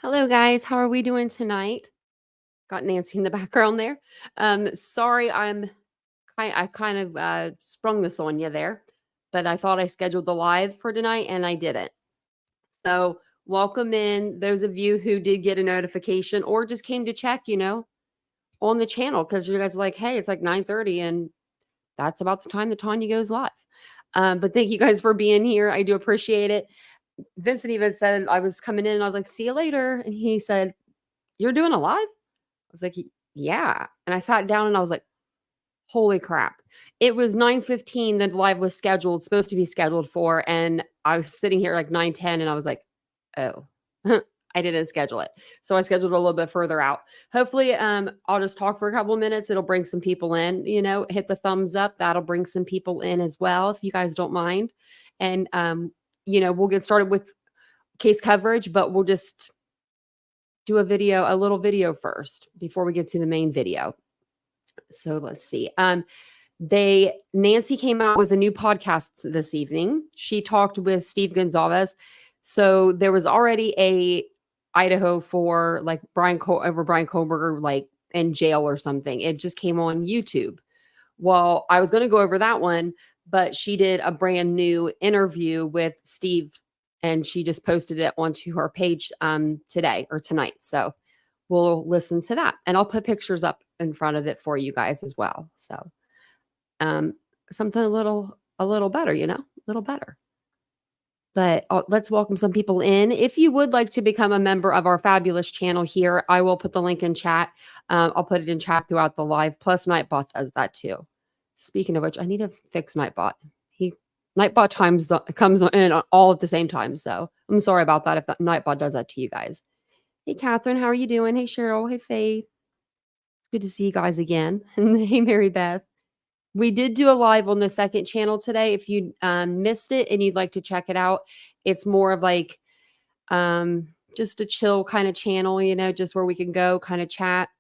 Hello, guys. How are we doing tonight? Got Nancy in the background there. Sorry, I kind of sprung this on you there, but I thought I scheduled the live for tonight and I didn't. So welcome in those of you who did get a notification or just came to check, on the channel because you guys are like, hey, it's like 9:30 and that's about the time that Tanya goes live. But thank you guys for being here. I do appreciate it. Vincent even said I was coming in and I was like, see you later. And he said, you're doing a live? I was like, yeah. And I sat down and I was like, holy crap. It was 9:15 that live was supposed to be scheduled for. And I was sitting here like 9:10 and I was like, oh, I didn't schedule it. So I scheduled a little bit further out. Hopefully, I'll just talk for a couple of minutes. It'll bring some people in, hit the thumbs up. That'll bring some people in as well, if you guys don't mind. And, we'll get started with case coverage, but we'll just do a little video first before we get to the main video. So let's see. Nancy came out with a new podcast this evening. She talked with Steve Gonzalez. So there was already a Idaho for like Bryan Kohberger, like in jail or something. It just came on YouTube. Well, I was going to go over that one, but she did a brand new interview with Steve and she just posted it onto her page today or tonight. So we'll listen to that and I'll put pictures up in front of it for you guys as well. So something a little better, a little better. But let's welcome some people in. If you would like to become a member of our fabulous channel here, I will put the link in chat. I'll put it in chat throughout the live. Plus Nightbot does that too. Speaking of which, I need to fix Nightbot. Nightbot comes in all at the same time. So I'm sorry about that if that Nightbot does that to you guys. Hey, Catherine, how are you doing? Hey, Cheryl. Hey, Faith. Good to see you guys again. Hey, Mary Beth. We did do a live on the second channel today. If you missed it and you'd like to check it out, it's more of like just a chill kind of channel, just where we can go kind of chat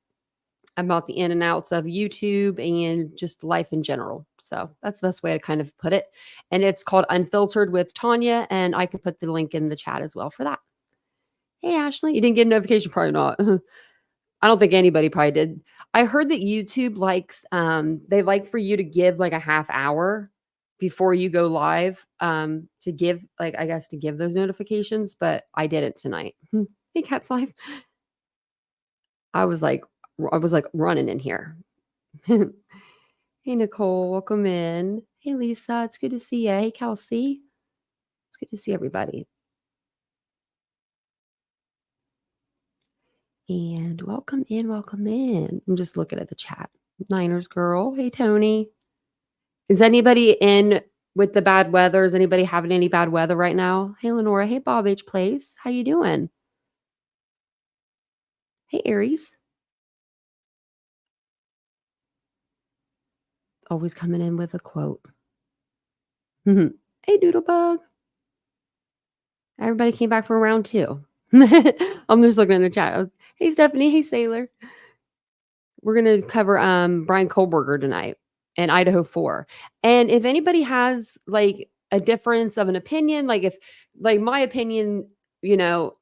about the in and outs of YouTube and just life in general. So that's the best way to kind of put it. And it's called Unfiltered with Tanya. And I could put the link in the chat as well for that. Hey, Ashley, you didn't get a notification? Probably not. I don't think anybody probably did. I heard that YouTube likes, they like for you to give like a half hour before you go live to give, like, I guess to give those notifications, but I didn't tonight. Hey, Cat's Life. I was like running in here. Hey, Nicole, welcome in. Hey, Lisa, it's good to see you. Hey, Kelsey. It's good to see everybody. And welcome in, welcome in. I'm just looking at the chat. Niners girl. Hey, Tony. Is anybody in with the bad weather? Is anybody having any bad weather right now? Hey, Lenora. Hey, Bob H. Place. How you doing? Hey, Aries. Always coming in with a quote. Hey, Doodlebug. Everybody came back from round 2. I'm just looking in the chat. Hey, Stephanie. Hey, Sailor. We're going to cover Bryan Kohberger tonight and Idaho 4. And if anybody has like a difference of an opinion, like if like my opinion,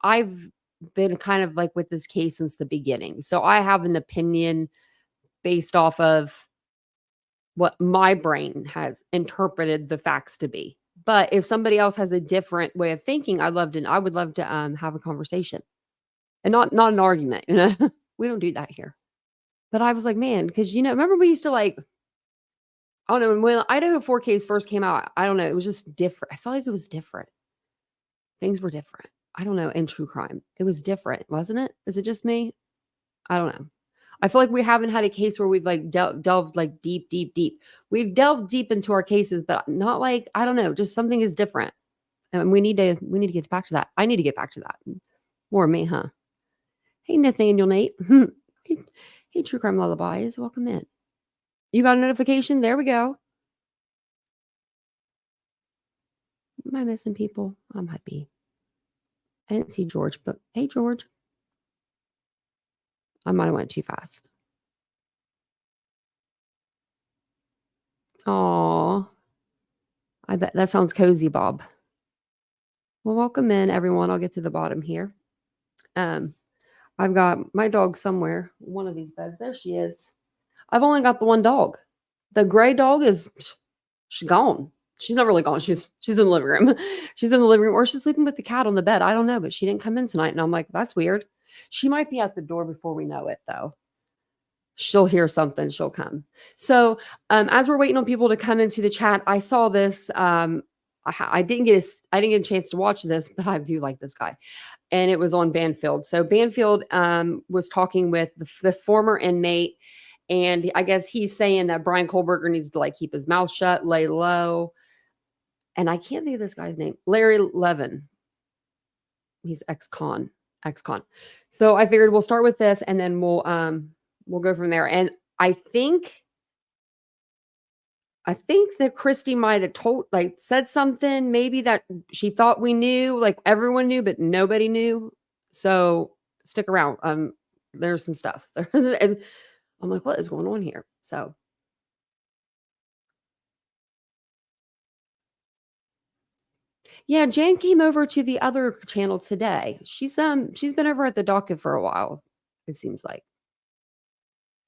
I've been kind of like with this case since the beginning. So I have an opinion based off of what my brain has interpreted the facts to be. But if somebody else has a different way of thinking, I would love to have a conversation and not an argument. We don't do that here. But I was like, man, because remember we used to like, I don't know, when Idaho 4 case first came out, I don't know, it was just different. I felt like it was different. Things were different. I don't know, in true crime. It was different, wasn't it? Is it just me? I don't know. I feel like we haven't had a case where we've like delved like deep. We've delved deep into our cases, but not like, I don't know, just something is different. And we need to get back to that. I need to get back to that. More me, huh? Hey, Nathaniel Nate. Hey, True Crime Lullabies. Welcome in. You got a notification? There we go. Am I missing people? I might be. I didn't see George, but hey, George. I might have went too fast. Aw. I bet that sounds cozy, Bob. Well, welcome in, everyone. I'll get to the bottom here. I've got my dog somewhere. One of these beds. There she is. I've only got the one dog. The gray dog she's gone. She's not really gone. She's in the living room. She's in the living room, or she's sleeping with the cat on the bed. I don't know, but she didn't come in tonight. And I'm like, that's weird. She might be at the door before we know it, though. She'll hear something. She'll come. So as we're waiting on people to come into the chat, I saw this. I didn't get a chance to watch this, but I do like this guy. And it was on Banfield. So Banfield was talking with this former inmate. And I guess he's saying that Bryan Kohberger needs to like keep his mouth shut, lay low. And I can't think of this guy's name. Larry Levin. He's ex-con. So I figured we'll start with this and then we'll go from there. And I think that Christy might have said something maybe that she thought we knew, like everyone knew, but nobody knew. So stick around. There's some stuff. And I'm like, what is going on here? So yeah, Jan came over to the other channel today. She's been over at the docket for a while, it seems like.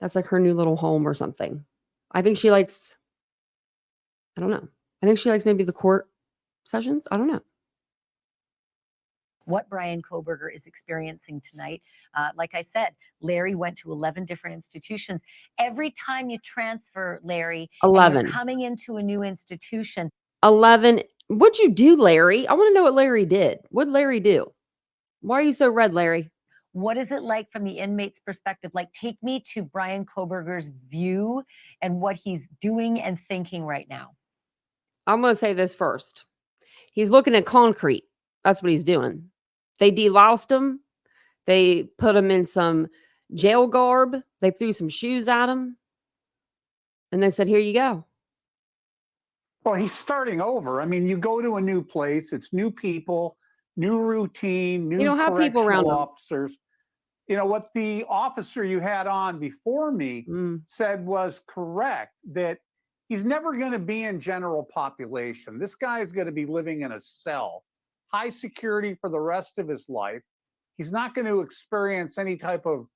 That's like her new little home or something. I think she likes, I don't know. I think she likes maybe the court sessions. I don't know. What Bryan Kohberger is experiencing tonight. Like I said, Larry went to 11 different institutions. Every time you transfer, Larry, 11. And you're coming into a new institution. 11. What'd you do, Larry? I want to know what Larry did. What'd Larry do? Why are you so red, Larry? What is it like from the inmate's perspective? Like, take me to Bryan Kohberger's view and what he's doing and thinking right now. I'm going to say this first. He's looking at concrete. That's what he's doing. They deloused him. They put him in some jail garb. They threw some shoes at him. And they said, here you go. Well, he's starting over. I mean, you go to a new place, it's new people, new routine, new correctional officers. You know, what the officer you had on before me said was correct, that he's never going to be in general population. This guy is going to be living in a cell, high security for the rest of his life. He's not going to experience any type of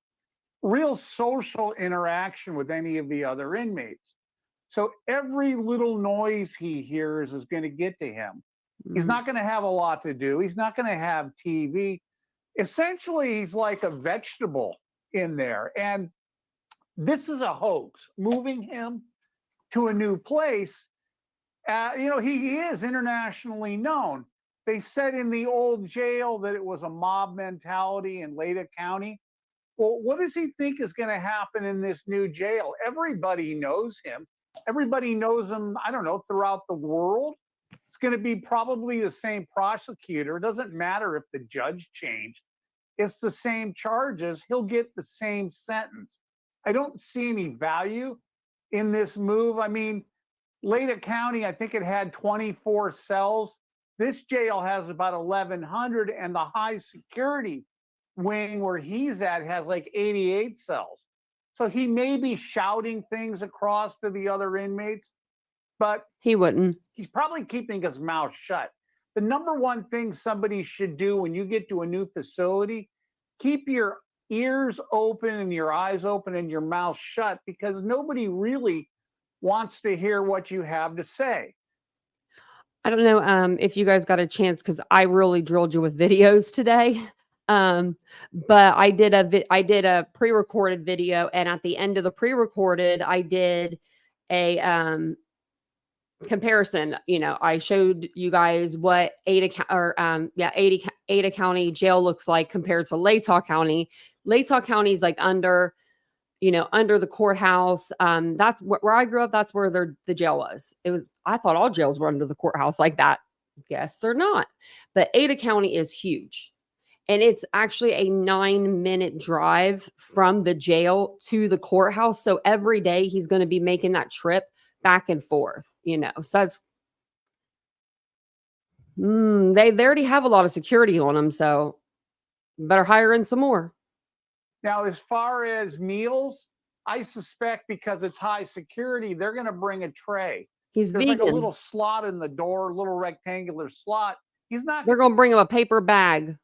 real social interaction with any of the other inmates. So every little noise he hears is going to get to him. He's not going to have a lot to do. He's not going to have TV. Essentially, he's like a vegetable in there. And this is a hoax. Moving him to a new place, you know, he is internationally known. They said in the old jail that it was a mob mentality in Lada County. Well, what does he think is going to happen in this new jail? Everybody knows him. Everybody knows him, I don't know, throughout the world. It's going to be probably the same prosecutor. It doesn't matter if the judge changed. It's the same charges. He'll get the same sentence. I don't see any value in this move. I mean, Lada County, I think it had 24 cells. This jail has about 1,100, and the high security wing where he's at has like 88 cells. So he may be shouting things across to the other inmates, but he wouldn't. He's probably keeping his mouth shut. The number one thing somebody should do when you get to a new facility, keep your ears open and your eyes open and your mouth shut, because nobody really wants to hear what you have to say. I don't know if you guys got a chance, because I really drilled you with videos today. But I did a pre-recorded video, and at the end of the pre-recorded, I did a comparison. You know, I showed you guys what Ada County jail looks like compared to Latah County. Latah County is like under the courthouse. That's where I grew up. That's where the jail was. I thought all jails were under the courthouse like that. Guess they're not. But Ada County is huge. And it's actually a 9-minute drive from the jail to the courthouse. So every day he's going to be making that trip back and forth, you know. So that's, they already have a lot of security on them. So better hire in some more. Now, as far as meals, I suspect because it's high security, they're going to bring a tray. There's like a little slot in the door, little rectangular slot. They're going to bring him a paper bag.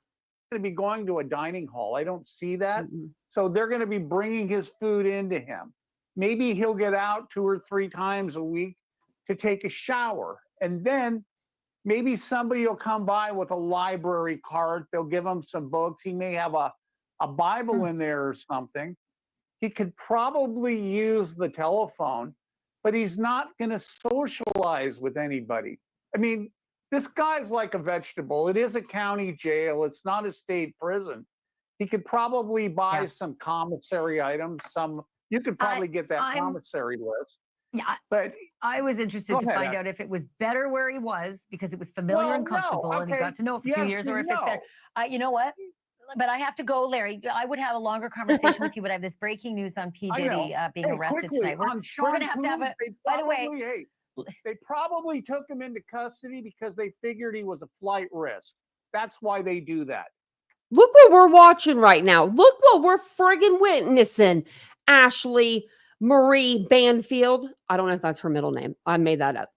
to be going to a dining hall. I don't see that. Mm-mm. So they're going to be bringing his food into him. Maybe he'll get out 2 or 3 times a week to take a shower. And then maybe somebody will come by with a library card. They'll give him some books. He may have a Bible in there or something. He could probably use the telephone, but he's not going to socialize with anybody. I mean, this guy's like a vegetable. It is a county jail. It's not a state prison. He could probably buy some commissary items. You could probably get that commissary list. Yeah, but I was interested to find out if it was better where he was because it was familiar and comfortable, and he got to know it for 2 years, or if it's better. You know what? But I have to go, Larry. I would have a longer conversation with you, but I have this breaking news on P. Diddy being arrested tonight. We're going to have a. By the way, they probably took him into custody because they figured he was a flight risk. That's why they do that. Look what we're watching right now. Look what we're friggin' witnessing. Ashley Marie Banfield. I don't know if that's her middle name. I made that up.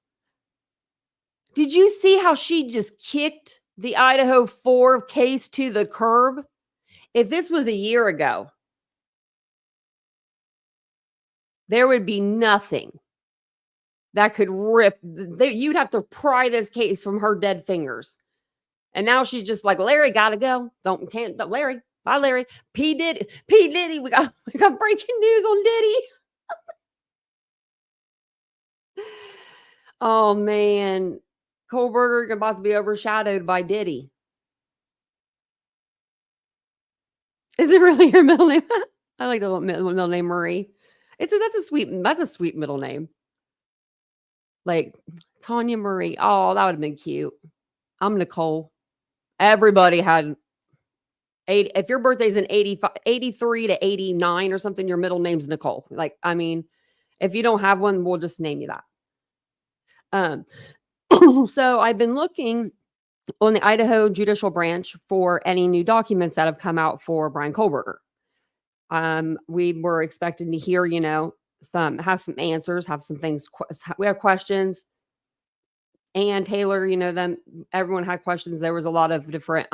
Did you see how she just kicked the Idaho 4 case to the curb? If this was a year ago, there would be nothing that could rip. You'd have to pry this case from her dead fingers. And now she's just like, Larry, gotta go. Can't, Larry. Bye, Larry. P. Diddy. We got breaking news on Diddy. Oh, man. Kohberger about to be overshadowed by Diddy. Is it really her middle name? I like the middle name Marie. That's a sweet middle name. Like Tanya Marie. Oh, that would have been cute. I'm Nicole. Everybody had 8. If your birthday's in 83 to 89 or something, your middle name's Nicole. Like, I mean, if you don't have one, we'll just name you that. So I've been looking on the Idaho Judicial Branch for any new documents that have come out for Bryan Kohberger. We were expecting to hear, have some answers, have some things. We have questions. And Taylor, everyone had questions. There was a lot of different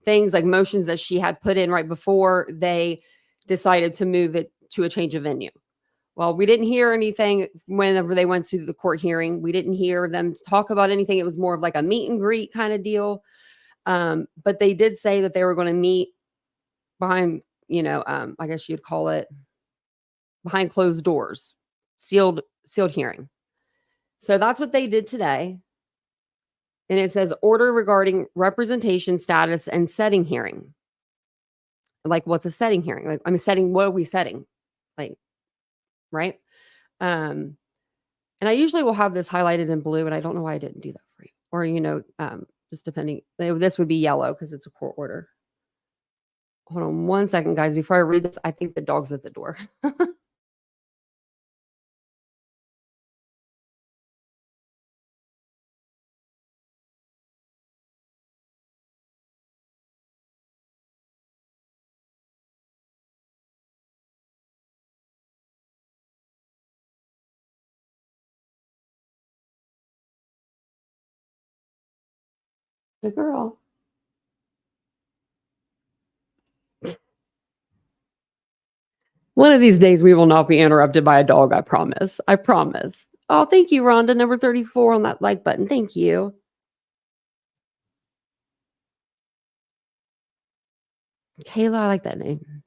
things like motions that she had put in right before they decided to move it to a change of venue. Well, we didn't hear anything whenever they went to the court hearing. We didn't hear them talk about anything. It was more of like a meet and greet kind of deal. But they did say that they were going to meet behind, I guess you'd call it behind closed doors, sealed hearing. So that's what they did today. And it says order regarding representation status and setting hearing. Like, what's a setting hearing? Like, what are we setting? Like, right? And I usually will have this highlighted in blue, and I don't know why I didn't do that for you. Or, just depending. This would be yellow because it's a court order. Hold on 1 second, guys. Before I read this, I think the dog's at the door. The girl. One of these days we will not be interrupted by a dog, I promise. I promise. Oh, thank you, Rhonda, number 34 on that like button. Thank you. Kayla, I like that name.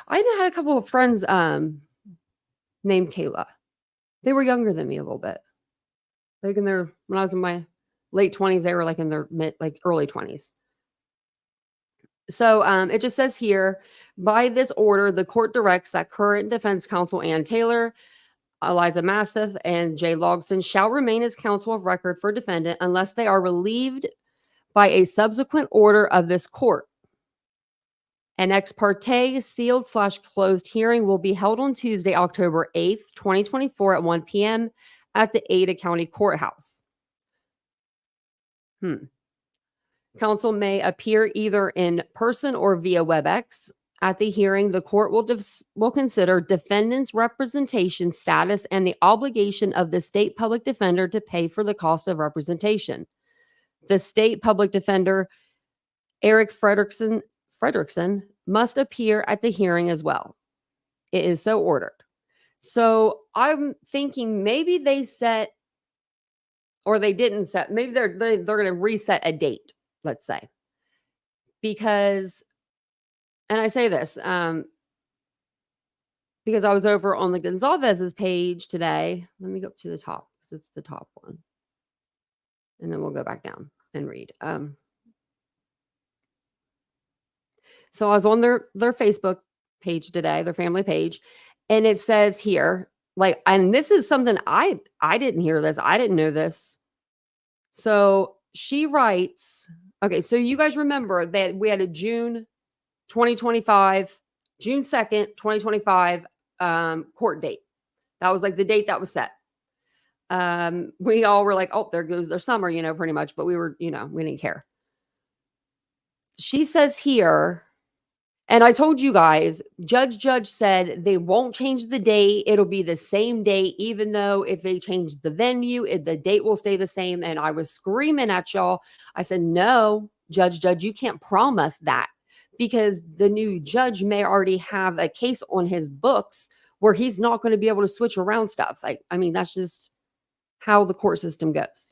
I had a couple of friends named Kayla. They were younger than me a little bit. Like when I was in my late 20s, they were like in their early 20s. So it just says here, by this order, the court directs that current defense counsel Ann Taylor, Eliza Mastiff, and Jay Logston shall remain as counsel of record for defendant unless they are relieved by a subsequent order of this court. An ex parte sealed/closed hearing will be held on Tuesday, October 8th, 2024 at 1 p.m. at the Ada County Courthouse. Counsel may appear either in person or via WebEx. At the hearing, the court will consider defendant's representation status and the obligation of the state public defender to pay for the cost of representation. The state public defender Eric Frederickson must appear at the hearing as well. It is so ordered. So I'm thinking maybe they set, or they didn't set, maybe they're going to reset a date, let's say. Because, and I say this, because I was over on the Gonzalez's page today. Let me go up to the top because it's the top one. And then we'll go back down and read. So I was on their Facebook page today, their family page, and it says here, like, and this is something I didn't hear this. I didn't know this. So she writes, okay, so you guys remember that we had a June 2nd, 2025 court date. That was like the date that was set. We all were like, oh, there goes their summer, pretty much, but we were, we didn't care. She says here, and I told you guys, Judge said they won't change the date. It'll be the same date, even though if they change the venue, the date will stay the same. And I was screaming at y'all. I said, no, Judge, you can't promise that, because the new judge may already have a case on his books where he's not going to be able to switch around stuff. I mean, that's just how the court system goes,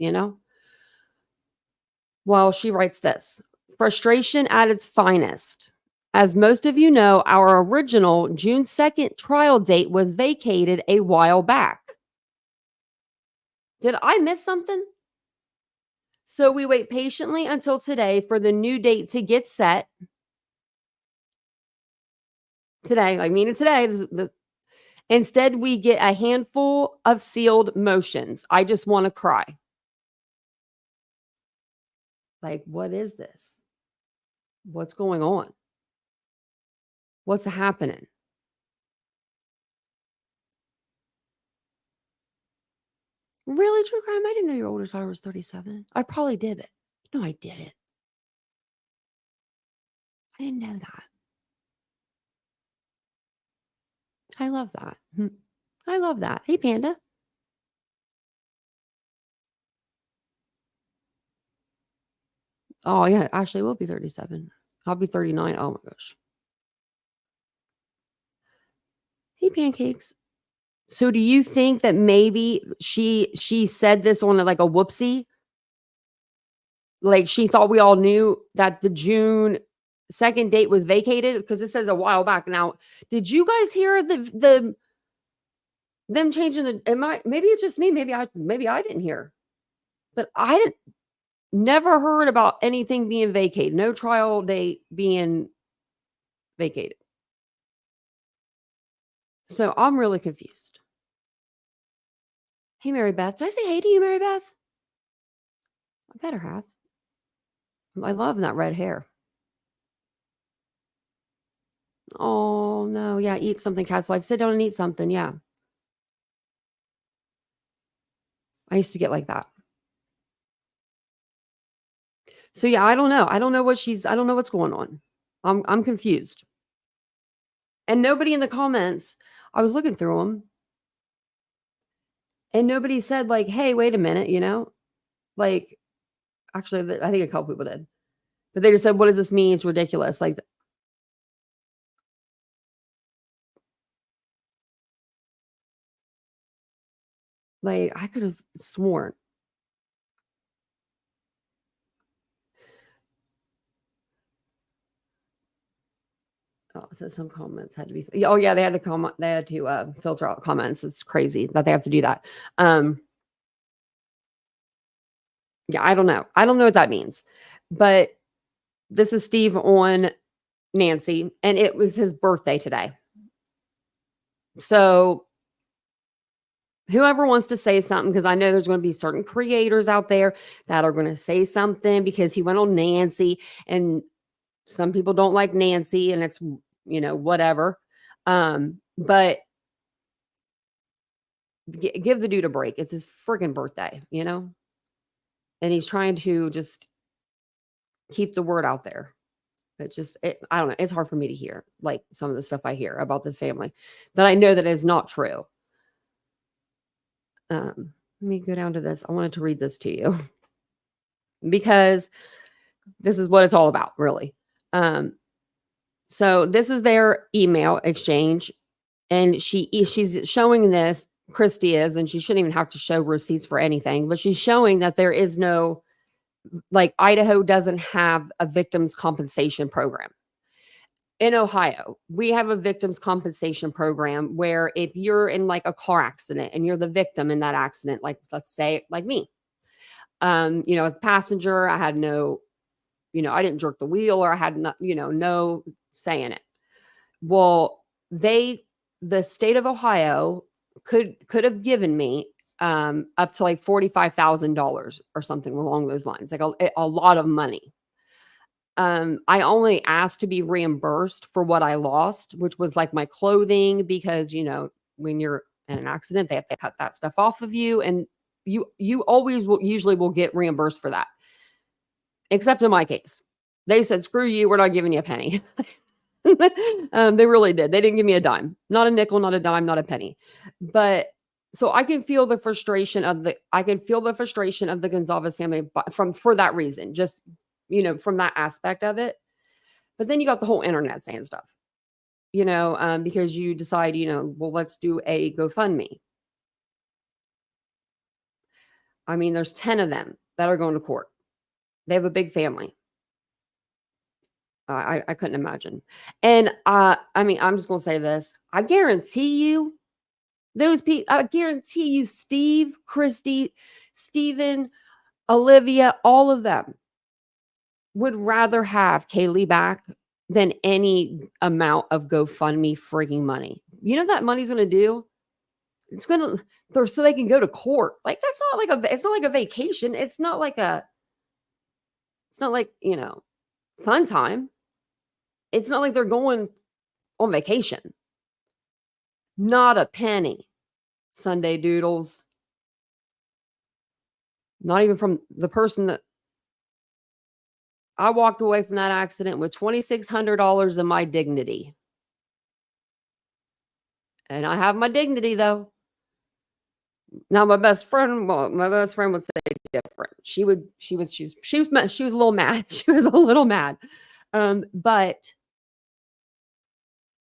Well, she writes this: frustration at its finest. As most of you know, our original June 2nd trial date was vacated a while back. Did I miss something? So we wait patiently until today for the new date to get set. Today. Instead, we get a handful of sealed motions. I just want to cry. Like, what is this? What's going on? What's happening? Really, true crime? I didn't know your oldest daughter was 37. I probably did it. No, I didn't. I didn't know that. I love that. I love that. Hey, Panda. Oh, yeah. Ashley will be 37. I'll be 39. Oh, my gosh. Hey, Pancakes. So do you think that maybe she said this on like a whoopsie? Like she thought we all knew that the June 2nd date was vacated? Because it says a while back. Now, did you guys hear them changing maybe it's just me. Maybe I didn't hear. But I never heard about anything being vacated. No trial date being vacated. So I'm really confused. Hey, Mary Beth. Did I say hey to you, Mary Beth? I better have. I love that red hair. Oh, no. Yeah, eat something, Cat's Life. Sit down and eat something. Yeah. I used to get like that. So, yeah, I don't know. I don't know what's going on. I'm confused. And nobody in the comments, I was looking through them, and nobody said like, hey, wait a minute, like, actually, I think a couple people did, but they just said, what does this mean? It's ridiculous. Like I could have sworn. Oh, so some comments had to be. Oh yeah, they had to comment. They had to filter out comments. It's crazy that they have to do that. Yeah, I don't know. I don't know what that means. But this is Steve on Nancy, and it was his birthday today. So whoever wants to say something, because I know there's going to be certain creators out there that are going to say something because he went on Nancy, and some people don't like Nancy, and it's, whatever. But give the dude a break. It's his freaking birthday, and he's trying to just keep the word out there. It's just, I don't know. It's hard for me to hear like some of the stuff I hear about this family that I know that is not true. Let me go down to this. I wanted to read this to you because This is what it's all about, really. So this is their email exchange, and she's showing this. Christy is, and she shouldn't even have to show receipts for anything, but she's showing that there is no, like, Idaho doesn't have a victims compensation program. In Ohio, we have a victims compensation program where if you're in like a car accident and you're the victim in that accident, like let's say like me, as a passenger, I had no, I didn't jerk the wheel, or I had no say in it. Well, the state of Ohio could have given me up to like $45,000 or something along those lines, like a lot of money. I only asked to be reimbursed for what I lost, which was like my clothing, because, when you're in an accident, they have to cut that stuff off of you. And you always usually will get reimbursed for that. Except in my case, they said, screw you. We're not giving you a penny. They really did. They didn't give me a dime, not a nickel, not a dime, not a penny. But so I can feel the frustration of the Gonzalez family for that reason, just, from that aspect of it. But then you got the whole internet saying stuff, because you decide, well, let's do a GoFundMe. I mean, there's 10 of them that are going to court. They have a big family. I couldn't imagine. And I'm just going to say this. I guarantee you, Steve, Christy, Steven, Olivia, all of them would rather have Kaylee back than any amount of GoFundMe freaking money. You know that money's going to do? It's going to, so they can go to court. Like, that's not like it's not like a vacation. It's not like fun time. It's not like they're going on vacation. Not a penny. Sunday Doodles. Not even from the person that I walked away from that accident with $2,600 in my dignity. And I have my dignity, though. Now, my best friend would say different. She was a little mad. She was a little mad. But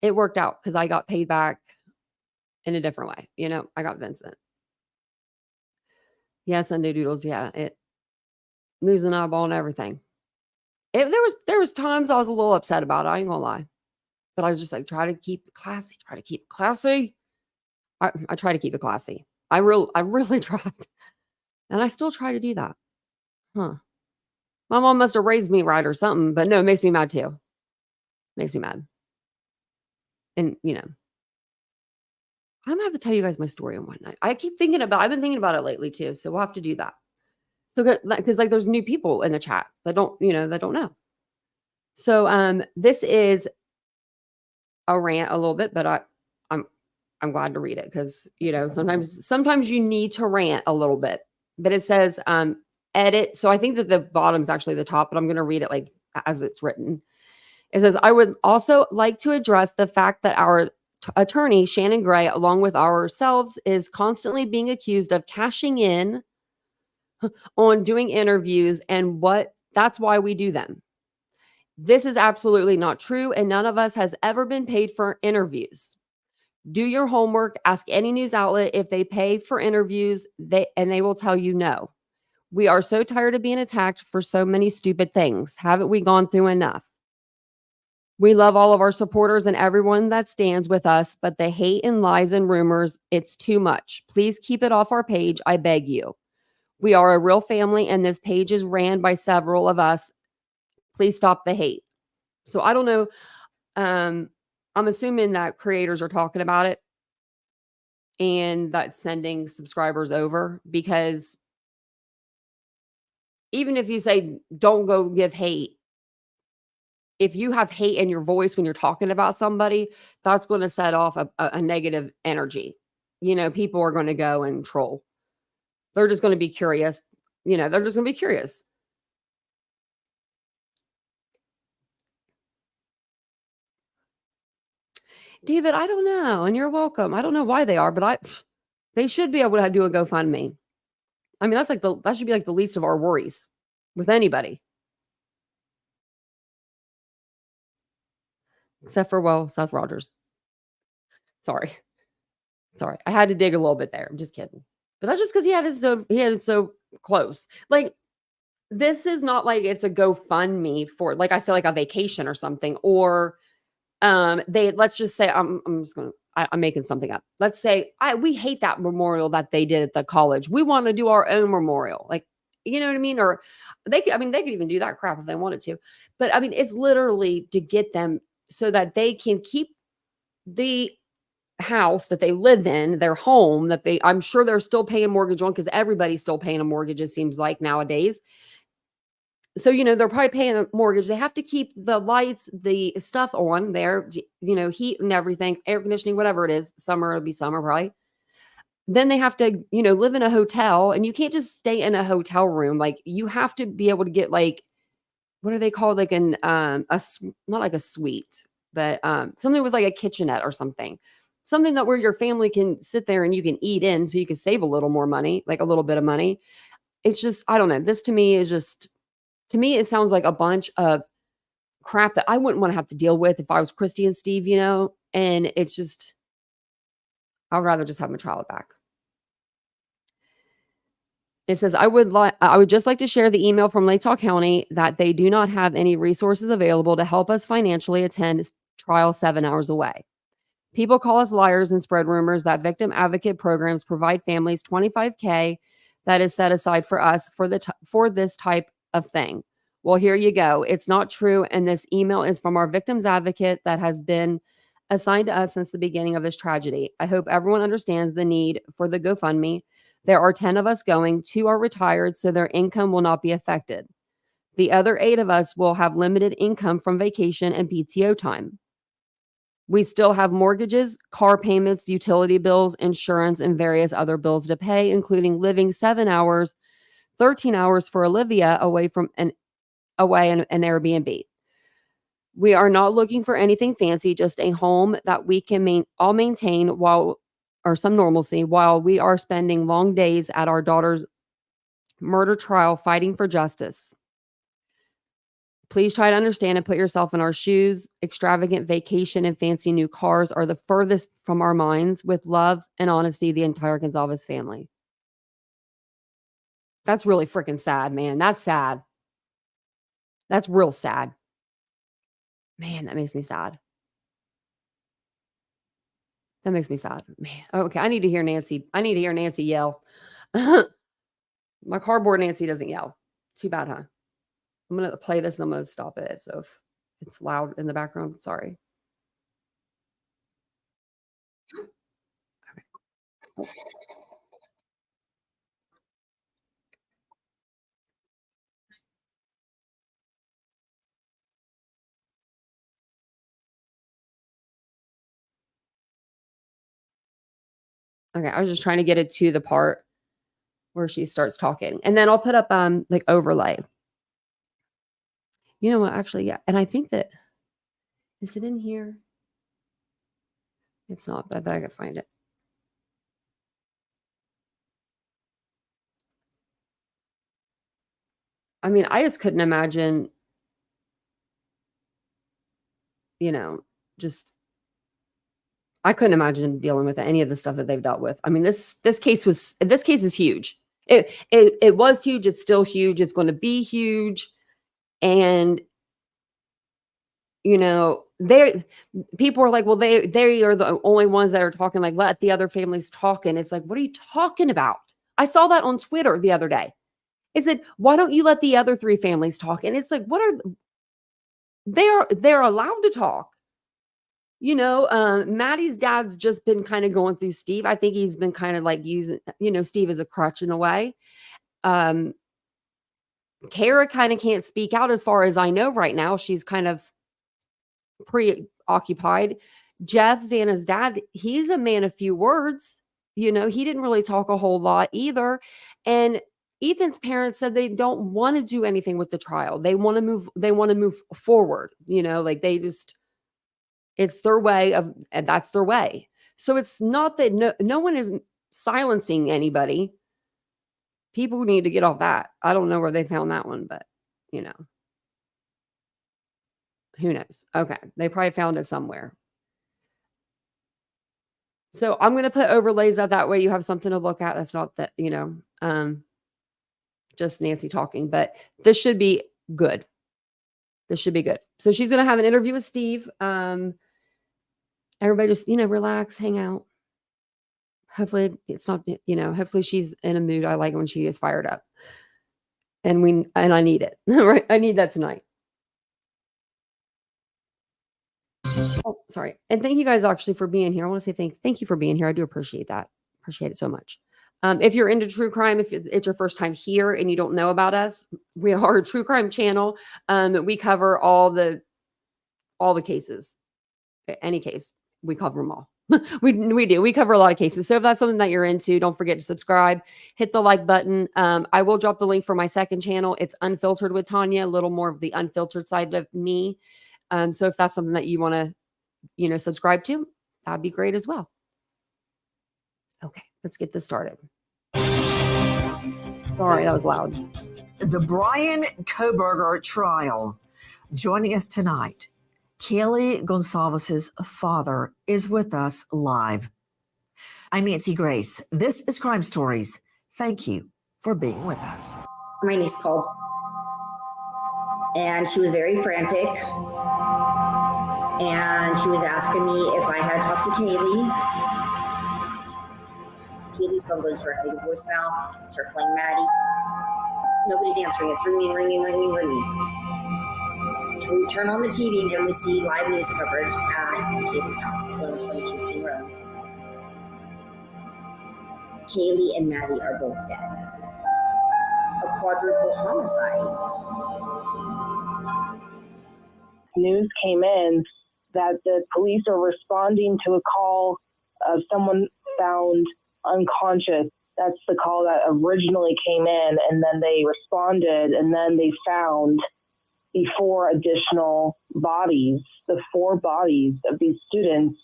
it worked out because I got paid back in a different way. I got Vincent. Yeah, Sunday Doodles. Yeah, losing an eyeball and everything. There was times I was a little upset about it. I ain't gonna lie, but I was just like, try to keep it classy. I try to keep it classy. I really tried, and I still try to do that. Huh? My mom must have raised me right or something, but no, it makes me mad too. Makes me mad, and I'm gonna have to tell you guys my story on one night. I've been thinking about it lately too, so we'll have to do that. So, because like there's new people in the chat that don't know. So, this is a rant a little bit, but I'm glad to read it because sometimes you need to rant a little bit. But it says edit. So I think that the bottom's actually the top, but I'm going to read it like as it's written. It says, I would also like to address the fact that our attorney, Shannon Gray, along with ourselves, is constantly being accused of cashing in on doing interviews, and that's why we do them. This is absolutely not true, and none of us has ever been paid for interviews. Do your homework. Ask any news outlet if they pay for interviews, and they will tell you no. We are so tired of being attacked for so many stupid things. Haven't we gone through enough? We love all of our supporters and everyone that stands with us, but the hate and lies and rumors, it's too much. Please keep it off our page, I beg you. We are a real family, and this page is ran by several of us. Please stop the hate. So I don't know. I'm assuming that creators are talking about it and that's sending subscribers over, because even if you say don't go give hate, if you have hate in your voice when you're talking about somebody, that's going to set off a negative energy. People are going to go and troll. They're just going to be curious. They're just going to be curious. David, I don't know. And you're welcome. I don't know why they are, but they should be able to do a GoFundMe. I mean, that should be like the least of our worries with anybody. except for, well, Seth Rogers. Sorry. I had to dig a little bit there. I'm just kidding. But that's just because he had it so close. Like, this is not like it's a GoFundMe for, like I said, like a vacation or something. Or let's just say, I'm making something up. Let's say we hate that memorial that they did at the college. We want to do our own memorial. Like, you know what I mean? Or they could even do that crap if they wanted to. But I mean, it's literally to get them so that they can keep the house that they live in, their home that I'm sure they're still paying mortgage on, because everybody's still paying a mortgage, it seems like nowadays. So, they're probably paying a mortgage. They have to keep the lights, the stuff on there, heat and everything, air conditioning, whatever it is. Summer, it'll be summer, probably. Then they have to, live in a hotel, and you can't just stay in a hotel room. Like, you have to be able to get, like, what are they called? Like not like a suite, but something with like a kitchenette or something that where your family can sit there and you can eat in, so you can save a little more money, like a little bit of money. It's just, I don't know. This to me, it sounds like a bunch of crap that I wouldn't want to have to deal with if I was Christy and Steve, and it's just, I would rather just have my child back. It says, I would just like to share the email from Lake Tahoe County that they do not have any resources available to help us financially attend trial 7 hours away. People call us liars and spread rumors that victim advocate programs provide families $25K that is set aside for us for this type of thing. Well, here you go. It's not true. And this email is from our victims advocate that has been assigned to us since the beginning of this tragedy. I hope everyone understands the need for the GoFundMe. There are 10 of us going. 2 are retired, so their income will not be affected. The other 8 of us will have limited income from vacation and PTO time. We still have mortgages, car payments, utility bills, insurance, and various other bills to pay, including living 7 hours, 13 hours for Olivia away in an Airbnb. We are not looking for anything fancy, just a home that we can all maintain or some normalcy while we are spending long days at our daughter's murder trial fighting for justice. Please try to understand and put yourself in our shoes. Extravagant vacation and fancy new cars are the furthest from our minds. With love and honesty, the entire Gonzalez family. That's really freaking sad, man. That's sad. That's real sad. Man, that makes me sad. That makes me sad. Man. Okay, I need to hear Nancy yell. My cardboard Nancy doesn't yell. Too bad, huh? I'm going to play this and I'm going to stop it. So if it's loud in the background, sorry. Okay. Okay, I was just trying to get it to the part where she starts talking. And then I'll put up like overlay. You know what? Actually, yeah. And I think that, is it in here? It's not, but I bet I can find it. I mean, I just couldn't imagine, I couldn't imagine dealing with any of the stuff that they've dealt with. I mean, this case is huge. It was huge. It's still huge. It's going to be huge. And, people are like, well, they are the only ones that are talking, like, let the other families talk. And it's like, what are you talking about? I saw that on Twitter the other day. It said, why don't you let the other 3 families talk? And it's like, they're allowed to talk. Maddie's dad's just been kind of going through Steve. I think he's been kind of like using, Steve as a crutch in a way. Kara kind of can't speak out as far as I know right now. She's kind of preoccupied. Jeff, Xana's dad, he's a man of few words. He didn't really talk a whole lot either. And Ethan's parents said they don't want to do anything with the trial. They want to move forward. Like it's their way and that's their way. So it's not that no one is silencing anybody. People need to get off that. I don't know where they found that one, but Who knows? Okay. They probably found it somewhere. So I'm going to put overlays up that way. You have something to look at. That's not that, just Nancy talking, but this should be good. This should be good. So she's going to have an interview with Steve. Everybody just, relax, hang out. Hopefully it's not, hopefully she's in a mood. I like it when she is fired up. And I need it. Right? I need that tonight. Oh, sorry. And thank you guys actually for being here. I want to say thank you for being here. I do appreciate that. Appreciate it so much. If you're into true crime, if it's your first time here and you don't know about us, we are a true crime channel. We cover all the cases. Any case, we cover them all. we do. We cover a lot of cases. So if that's something that you're into, don't forget to subscribe, hit the like button. I will drop the link for my second channel. It's Unfiltered with Tanya, a little more of the unfiltered side of me. So if that's something that you want to, subscribe to, that'd be great as well. Okay, let's get this started. Sorry, that was loud. The Bryan Kohberger trial. Joining us tonight, Kaylee Gonzalez's father is with us live. I'm Nancy Grace. This is Crime Stories. Thank you for being with us. My niece called, and she was very frantic. And she was asking me if I had talked to Kaylee. Kaylee's phone goes directly to voicemail. Start playing Maddie. Nobody's answering. It's ringing, ringing, ringing, ringing. So we turn on the TV and we see live news coverage at Kaylee's house, 122 King Road. Kaylee and Maddie are both dead. A quadruple homicide. News came in that the police are responding to a call of someone found unconscious. That's the call that originally came in, and then they responded, and then they found the 4 additional bodies, the 4 bodies of these students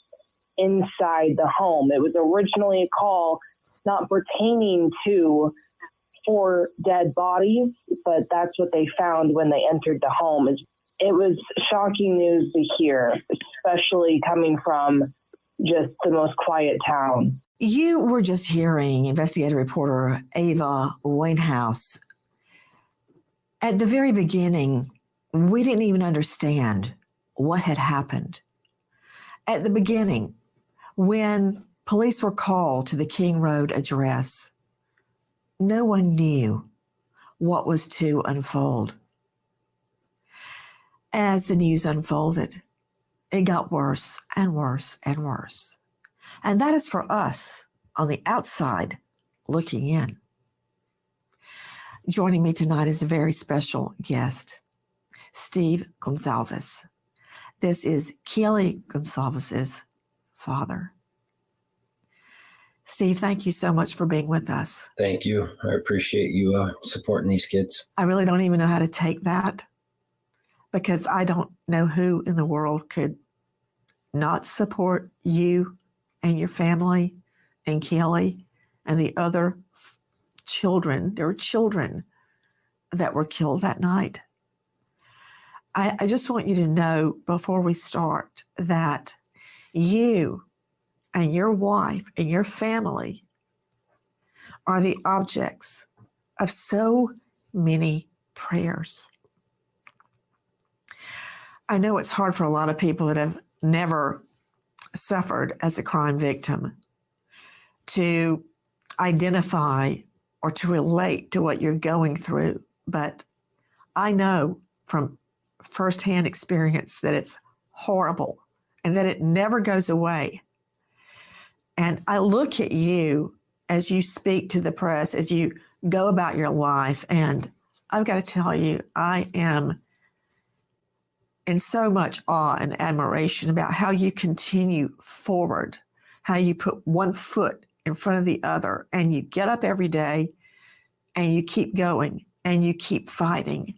inside the home. It was originally a call not pertaining to 4 dead bodies, but that's what they found when they entered the home. It was shocking news to hear, especially coming from just the most quiet town. You were just hearing investigative reporter Ava Winehouse. At the very beginning, we didn't even understand what had happened. At the beginning, when police were called to the King Road address, no one knew what was to unfold. As the news unfolded, it got worse and worse and worse. And that is for us on the outside looking in. Joining me tonight is a very special guest, Steve Gonzalez. This is Kaylee Gonzalez's father. Steve, thank you so much for being with us. Thank you. I appreciate you supporting these kids. I really don't even know how to take that, because I don't know who in the world could not support you and your family and Kaylee and the other children. There were children that were killed that night. I just want you to know before we start that you and your wife and your family are the objects of so many prayers. I know it's hard for a lot of people that have never suffered as a crime victim to identify or to relate to what you're going through. But I know from firsthand experience that it's horrible and that it never goes away. And I look at you as you speak to the press, as you go about your life, and I've got to tell you, I am in so much awe and admiration about how you continue forward, how you put one foot in front of the other, and you get up every day and you keep going and you keep fighting.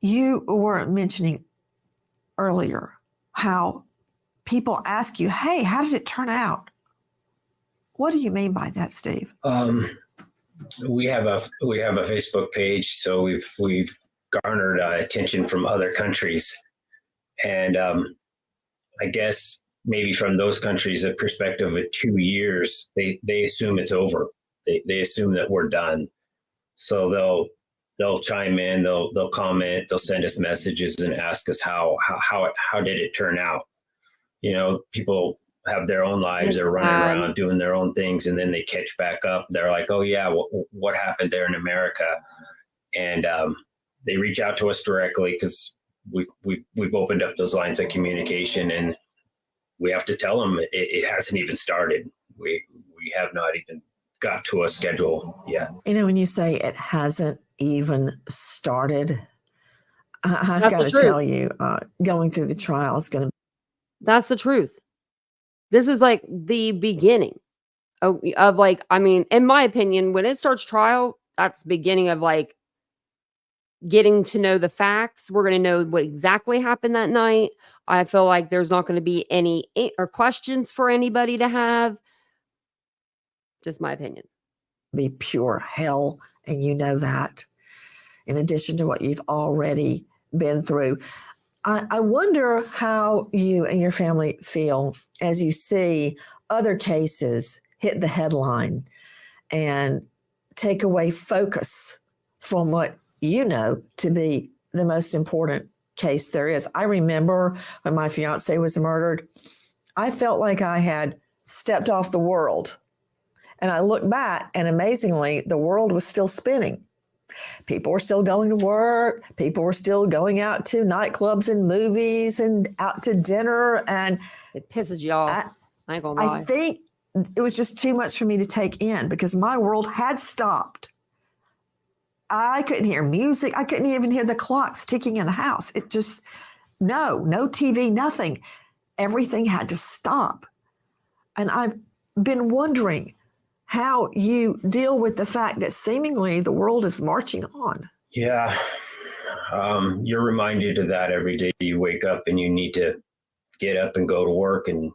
You were mentioning earlier how people ask you, hey, how did it turn out? What do you mean by that, Steve? We have a Facebook page, so we've garnered attention from other countries And I guess maybe from those countries, a perspective of 2 years, they assume it's over. They assume that we're done. So they'll chime in, they'll comment, they'll send us messages and ask us how did it turn out? You know, people have their own lives, they're running around doing their own things, and then they catch back up. They're like, oh yeah, what happened there in America? And they reach out to us directly because we've opened up those lines of communication, and we have to tell them it hasn't even started. We have not even got to a schedule yet. You know, when you say it hasn't even started, I've got to tell you, going through the trial is going to. That's the truth. This is like the beginning of like, I mean, in my opinion, when it starts trial, that's the beginning of like getting to know the facts. We're going to know what exactly happened that night. I feel like there's not going to be any or questions for anybody to have. Just my opinion. Be pure hell, and you know that, in addition to what you've already been through. I wonder how you and your family feel as you see other cases hit the headline and take away focus from what you know to be the most important case there is. I remember when my fiance was murdered, I felt like I had stepped off the world. And I look back, and amazingly, the world was still spinning. People were still going to work. People were still going out to nightclubs and movies and out to dinner. And it pisses you off. I ain't gonna lie. I think it was just too much for me to take in because my world had stopped. I couldn't hear music. I couldn't even hear the clocks ticking in the house. It just, no TV, nothing. Everything had to stop. And I've been wondering how you deal with the fact that seemingly the world is marching on. Yeah. You're reminded of that every day you wake up and you need to get up and go to work, and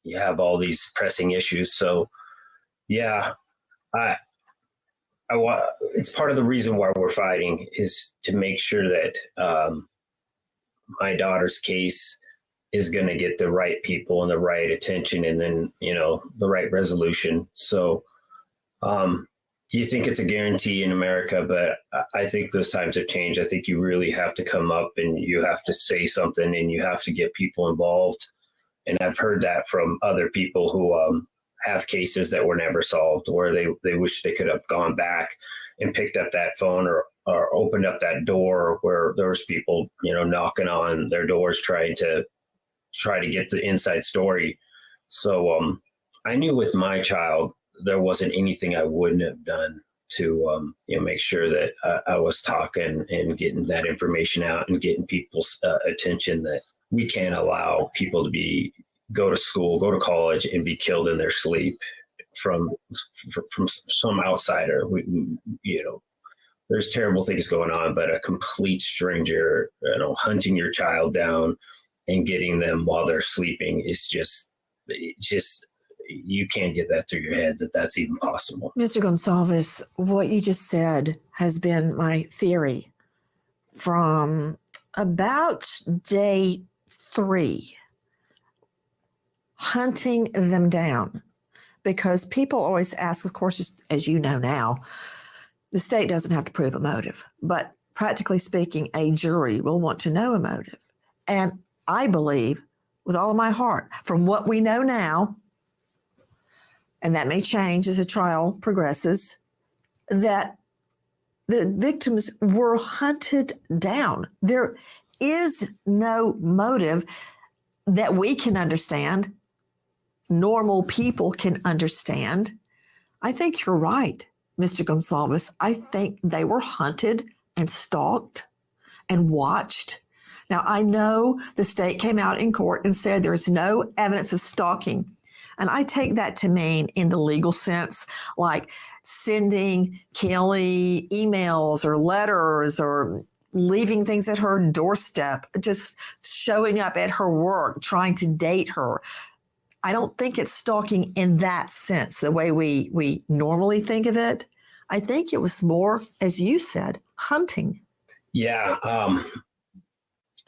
you have all these pressing issues. So yeah, it's part of the reason why we're fighting is to make sure that my daughter's case is going to get the right people and the right attention, and then, you know, the right resolution. So you think it's a guarantee in America, but I think those times have changed. I think you really have to come up and you have to say something and you have to get people involved. And I've heard that from other people who have cases that were never solved, where they wish they could have gone back and picked up that phone or opened up that door where there was people, you know, knocking on their doors trying to get the inside story. So I knew with my child, there wasn't anything I wouldn't have done to make sure that I was talking and getting that information out and getting people's attention, that we can't allow people to go to school, go to college, and be killed in their sleep from some outsider. There's terrible things going on, but a complete stranger, hunting your child down and getting them while they're sleeping is just you can't get that through your head that that's even possible. Mr. Gonzalez, what you just said has been my theory from about day 3, hunting them down, because people always ask, of course, as you know now, the state doesn't have to prove a motive, but practically speaking, a jury will want to know a motive. And I believe with all of my heart, from what we know now, and that may change as the trial progresses, that the victims were hunted down. There is no motive that we can understand, normal people can understand. I think you're right, Mr. Gonzalez. I think they were hunted and stalked and watched. Now, I know the state came out in court and said there's no evidence of stalking. And I take that to mean in the legal sense, like sending Kaylee emails or letters or leaving things at her doorstep, just showing up at her work, trying to date her. I don't think it's stalking in that sense, the way we normally think of it. I think it was more, as you said, hunting. Yeah.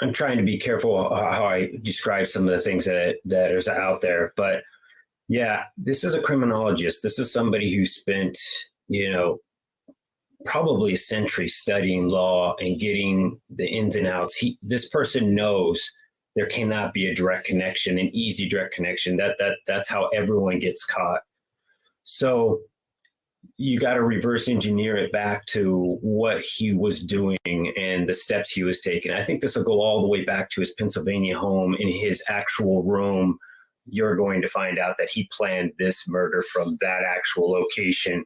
I'm trying to be careful how I describe some of the things that is out there, but yeah, this is a criminologist. This is somebody who spent, probably a century studying law and getting the ins and outs. This person knows there cannot be a direct connection, an easy direct connection. That's how everyone gets caught. So you got to reverse engineer it back to what he was doing and the steps he was taking. I think this will go all the way back to his Pennsylvania home. In his actual room, you're going to find out that he planned this murder from that actual location,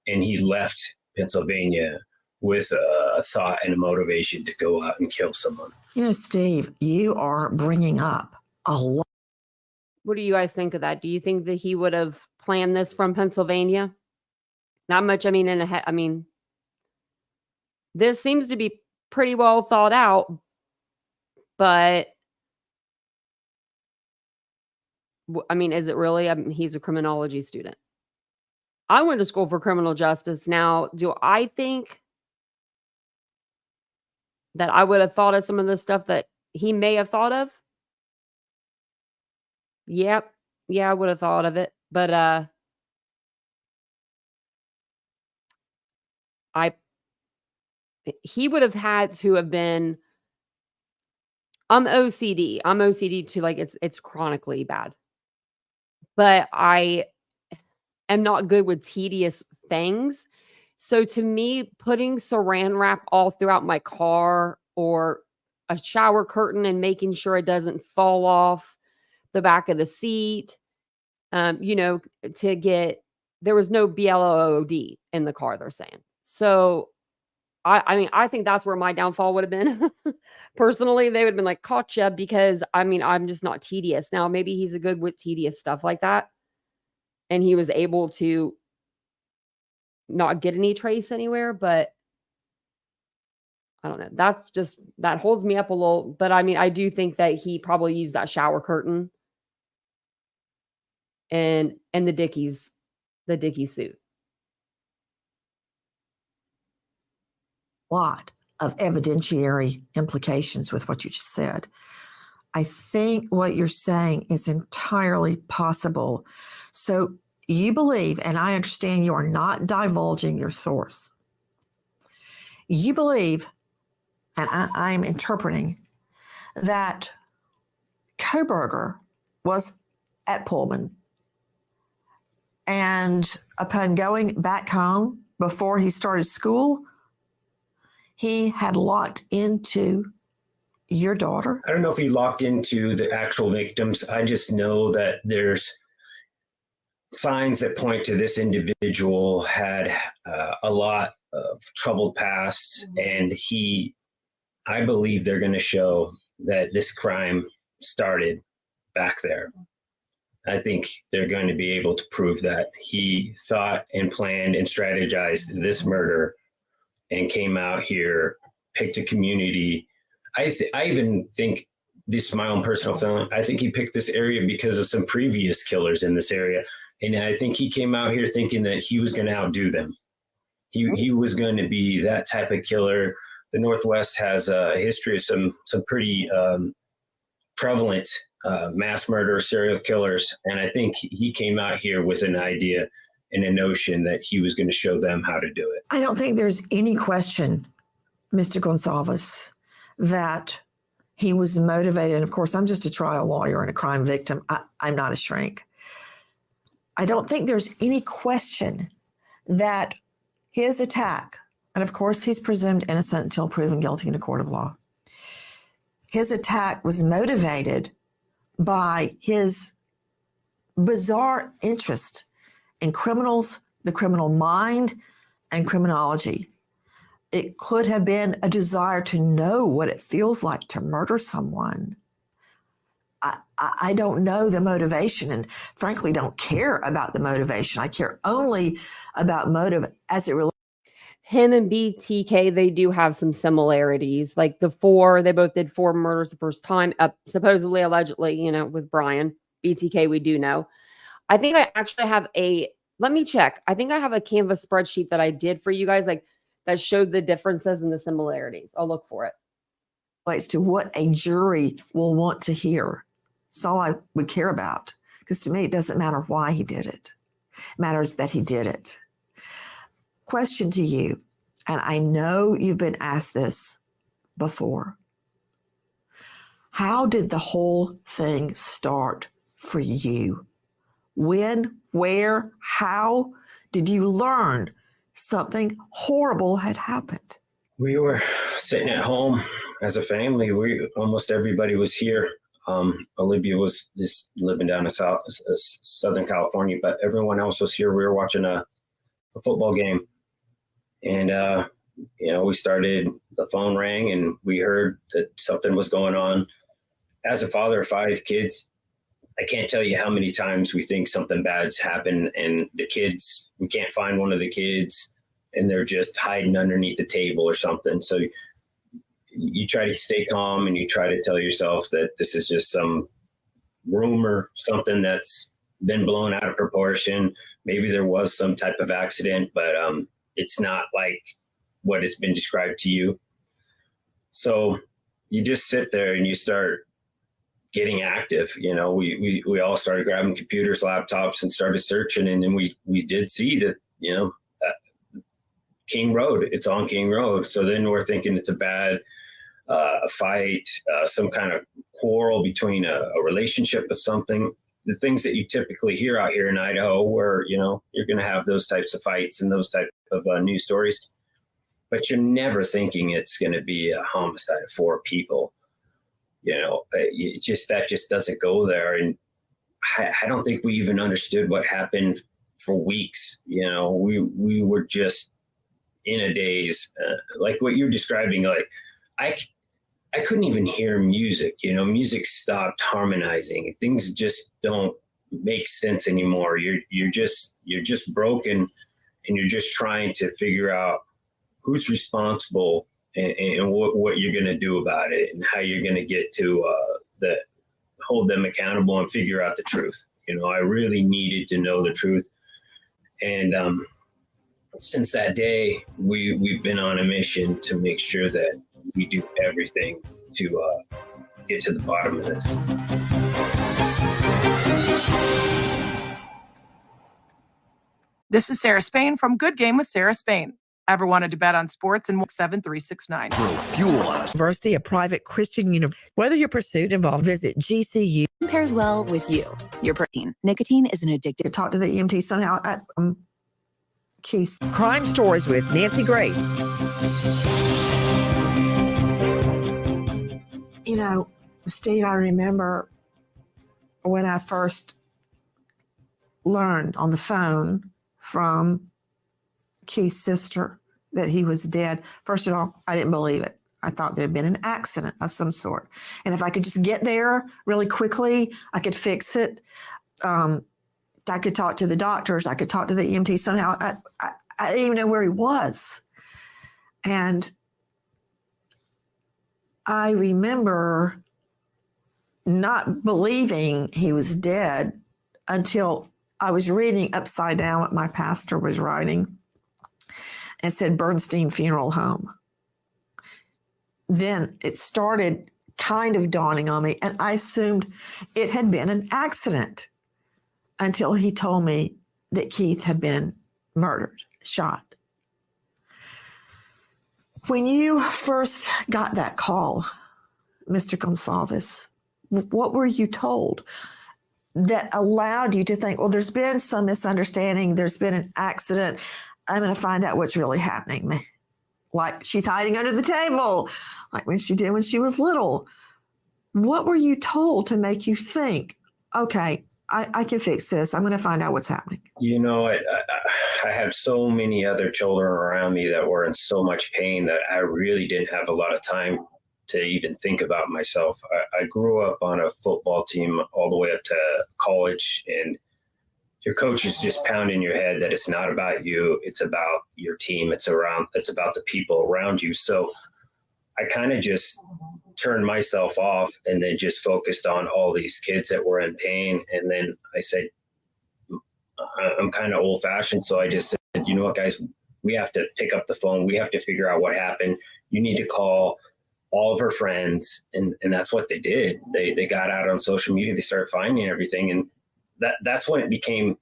and he left Pennsylvania with a thought and a motivation to go out and kill someone. Steve, you are bringing up a lot. What do you guys think of that? Do you think that he would have planned this from Pennsylvania? Not much. This seems to be pretty well thought out, but is it really? He's a criminology student. I went to school for criminal justice. Now, do I think that I would have thought of some of the stuff that he may have thought of? Yep. Yeah, I would have thought of it. But he would have had to have been. I'm OCD. I'm OCD too. Like it's chronically bad. But I am not good with tedious things. So to me, putting saran wrap all throughout my car or a shower curtain and making sure it doesn't fall off the back of the seat, there was no BLOD in the car, they're saying. So I think that's where my downfall would have been. Personally, they would have been like, gotcha, because I'm just not tedious. Now, maybe he's a good with tedious stuff like that. And he was able to not get any trace anywhere, but I don't know. That holds me up a little. But I do think that he probably used that shower curtain and the Dickies suit. Lot of evidentiary implications with what you just said. I think what you're saying is entirely possible. So you believe, and I understand you are not divulging your source. You believe, and I'm interpreting, that Kohberger was at Pullman, and upon going back home before he started school, he had locked into your daughter? I don't know if he locked into the actual victims. I just know that there's signs that point to this individual had a lot of troubled past, and I believe they're going to show that this crime started back there. I think they're going to be able to prove that he thought and planned and strategized this murder and came out here, picked a community. I even think, this is my own personal feeling, I think he picked this area because of some previous killers in this area. And I think he came out here thinking that he was going to outdo them. He was going to be that type of killer. The Northwest has a history of some pretty prevalent mass murder serial killers. And I think he came out here with an idea and a notion that he was going to show them how to do it. I don't think there's any question, Mr. Gonzalez, that he was motivated. And of course, I'm just a trial lawyer and a crime victim. I'm not a shrink. I don't think there's any question that his attack, and of course, he's presumed innocent until proven guilty in a court of law. His attack was motivated by his bizarre interest in criminals, the criminal mind, and criminology. It could have been a desire to know what it feels like to murder someone. I don't know the motivation, and frankly don't care about the motivation. I care only about motive as it relates. Him and BTK, they do have some similarities. Like they both did 4 murders the first time, supposedly, allegedly, with Bryan. BTK, we do know. I think I actually have let me check. I think I have a Canvas spreadsheet that I did for you guys, like that showed the differences and the similarities. I'll look for it. relates to what a jury will want to hear. That's all I would care about. Because to me, it doesn't matter why he did it. It matters that he did it. Question to you, and I know you've been asked this before. How did the whole thing start for you? When, where, how did you learn something horrible had happened? We were sitting at home as a family. Almost everybody was here. Olivia was just living down in Southern California, but everyone else was here. We were watching a football game, and the phone rang, and we heard that something was going on. As a father of 5 kids, I can't tell you how many times we think something bad's happened, and we can't find one of the kids, and they're just hiding underneath the table or something. So you try to stay calm, and you try to tell yourself that this is just some rumor, something that's been blown out of proportion. Maybe there was some type of accident, but it's not like what has been described to you. So you just sit there and you start getting active. We all started grabbing computers, laptops, and started searching. And then we did see that, King Road, it's on King Road. So then we're thinking it's a bad fight, some kind of quarrel between a relationship or something. The things that you typically hear out here in Idaho, where, you're going to have those types of fights and those type of news stories, but you're never thinking it's going to be a homicide of 4 people. That just doesn't go there. And I don't think we even understood what happened for weeks. We were just in a daze, like what you're describing. Like I couldn't even hear music. Music stopped harmonizing. Things just don't make sense anymore. You're just broken, and you're just trying to figure out who's responsible and what you're going to do about it, and how you're going to get to hold them accountable and figure out the truth. I really needed to know the truth. And since that day, we've been on a mission to make sure that we do everything to get to the bottom of this. This is Sarah Spain from Good Game with Sarah Spain. Ever wanted to bet on sports? And 7369. Fuel us. University, a private Christian university. Whether your pursuit involves, visit GCU. Pairs well with you. Your protein. Nicotine is an addictive. Talk to the EMT somehow at Keys. Crime Stories with Nancy Grace. Steve, I remember when I first learned on the phone from Keith's sister that he was dead. First of all, I didn't believe it. I thought there had been an accident of some sort. And if I could just get there really quickly, I could fix it. I could talk to the doctors. I could talk to the EMT somehow. I didn't even know where he was. And I remember not believing he was dead until I was reading upside down what my pastor was writing. And said Bernstein Funeral Home. Then it started kind of dawning on me, and I assumed it had been an accident until he told me that Keith had been murdered, shot. When you first got that call, Mr. Gonzalez, what were you told that allowed you to think, well, there's been some misunderstanding, there's been an accident, I'm going to find out what's really happening. Like she's hiding under the table, like when she did when she was little. What were you told to make you think, okay, I can fix this. I'm going to find out what's happening. I had so many other children around me that were in so much pain that I really didn't have a lot of time to even think about myself. I grew up on a football team all the way up to college, and your coach is just pounding your head that it's not about you. It's about your team. It's about the people around you. So I kind of just turned myself off and then just focused on all these kids that were in pain. And then I said, I'm kind of old fashioned. So I just said, you know what, guys, we have to pick up the phone. We have to figure out what happened. You need to call all of her friends, and that's what they did. They got out on social media. They started finding everything, and that's when it became.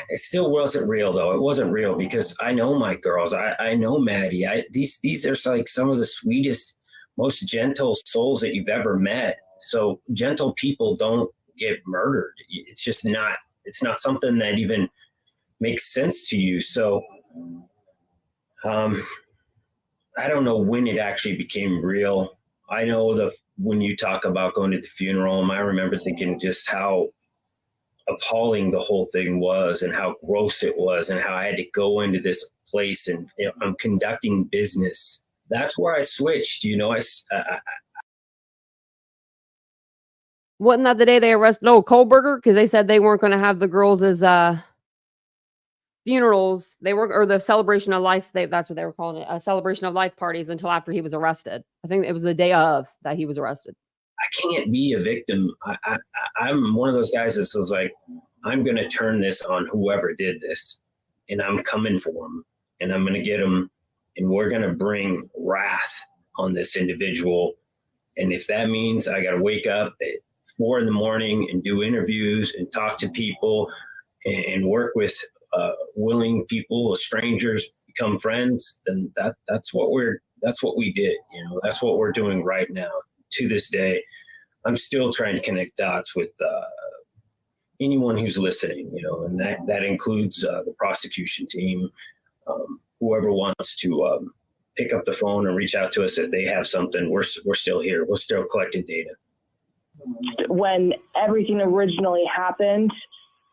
It still wasn't real, though. It wasn't real because I know my girls. I know Maddie. These are like some of the sweetest, most gentle souls that you've ever met. So gentle people don't get murdered. It's just not. It's not something that even makes sense to you. So, I don't know when it actually became real. I know when you talk about going to the funeral, I remember thinking just how appalling the whole thing was and how gross it was and how I had to go into this place and I'm conducting business. That's where I switched. Wasn't that the day they arrested Kohberger? Because they said they weren't going to have the girls as funerals. Or the celebration of life. That's what they were calling it. A celebration of life parties until after he was arrested. I think it was the day of that he was arrested. I can't be a victim. I'm one of those guys that was like, I'm going to turn this on whoever did this, and I'm coming for them, and I'm going to get them, and we're going to bring wrath on this individual. And if that means I got to wake up at 4 a.m. and do interviews and talk to people and work with willing people, strangers, become friends, then that's what we did. That's what we're doing right now. To this day, I'm still trying to connect dots with anyone who's listening, and that includes the prosecution team, whoever wants to pick up the phone and reach out to us if they have something. We're still here. We're still collecting data. When everything originally happened,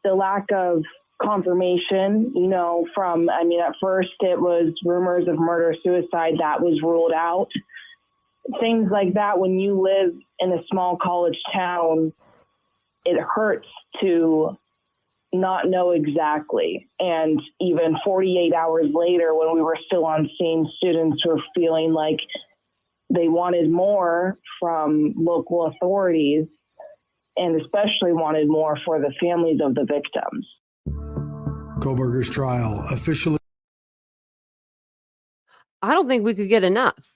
the lack of confirmation, at first it was rumors of murder-suicide that was ruled out. Things like that, when you live in a small college town, it hurts to not know exactly. And even 48 hours later, when we were still on scene, students were feeling like they wanted more from local authorities and especially wanted more for the families of the victims. Kohberger's trial officially. I don't think we could get enough.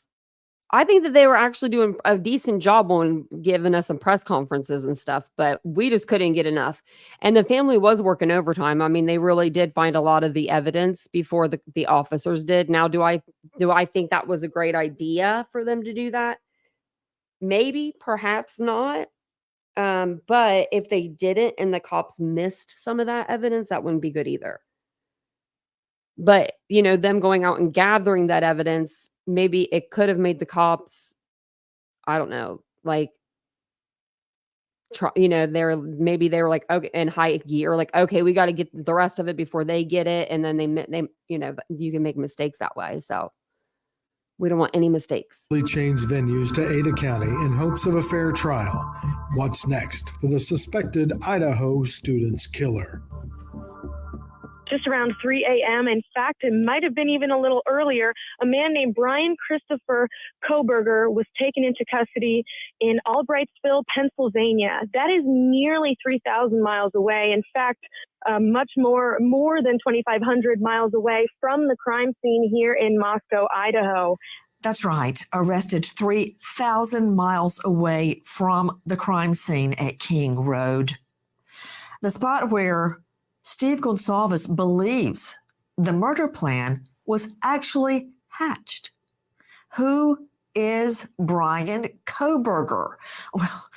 I think that they were actually doing a decent job on giving us some press conferences and stuff, but we just couldn't get enough. And the family was working overtime. I mean, they really did find a lot of the evidence before the officers did. Now, do I think that was a great idea for them to do that? Maybe, perhaps not. But if they didn't and the cops missed some of that evidence, that wouldn't be good either. But, them going out and gathering that evidence, maybe it could have made the cops, I don't know, like, maybe they were like, okay, in high gear, like, okay, we got to get the rest of it before they get it. And then they, you can make mistakes that way. So we don't want any mistakes. Changed venues to Ada County in hopes of a fair trial. What's next for the suspected Idaho student's killer? Just around 3 a.m. In fact, it might have been even a little earlier, a man named Bryan Kohberger was taken into custody in Albrightsville, Pennsylvania. That is nearly 3,000 miles away. In fact, much more than 2,500 miles away from the crime scene here in Moscow, Idaho. That's right. Arrested 3,000 miles away from the crime scene at King Road. The spot where Steve Gonzalez believes the murder plan was actually hatched. Who is Bryan Kohberger? Well,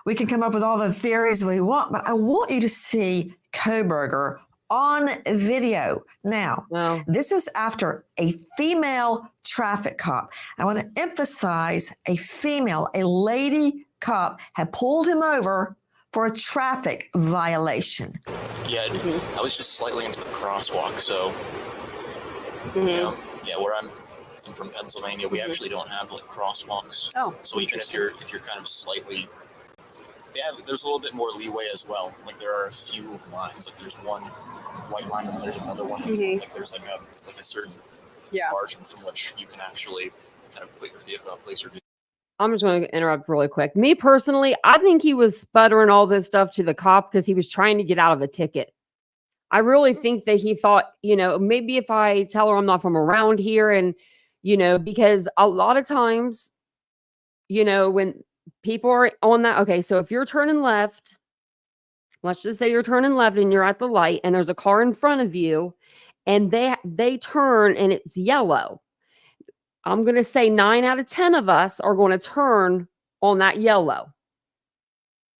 we can come up with all the theories we want, but I want you to see Kohberger on video. Now, This is after a female traffic cop. I want to emphasize a lady cop had pulled him over for a traffic violation. Yeah, I was just slightly into the crosswalk, so where I'm from Pennsylvania, we actually don't have like crosswalks. Oh, so even if you're kind of slightly, there's a little bit more leeway as well. Like there are a few lines, like there's one white line and then there's another one. Like there's like a certain margin from which you can actually kind of put your vehicle, place your vehicle. I'm just going to interrupt really quick. Me personally, I think he was sputtering all this stuff to the cop because he was trying to get out of a ticket. I really think that he thought, maybe if I tell her I'm not from around here and, because a lot of times, when people are on that, okay, so if you're turning left, let's just say you're turning left and you're at the light and there's a car in front of you and they turn and it's yellow. I'm going to say 9 out of 10 of us are going to turn on that yellow.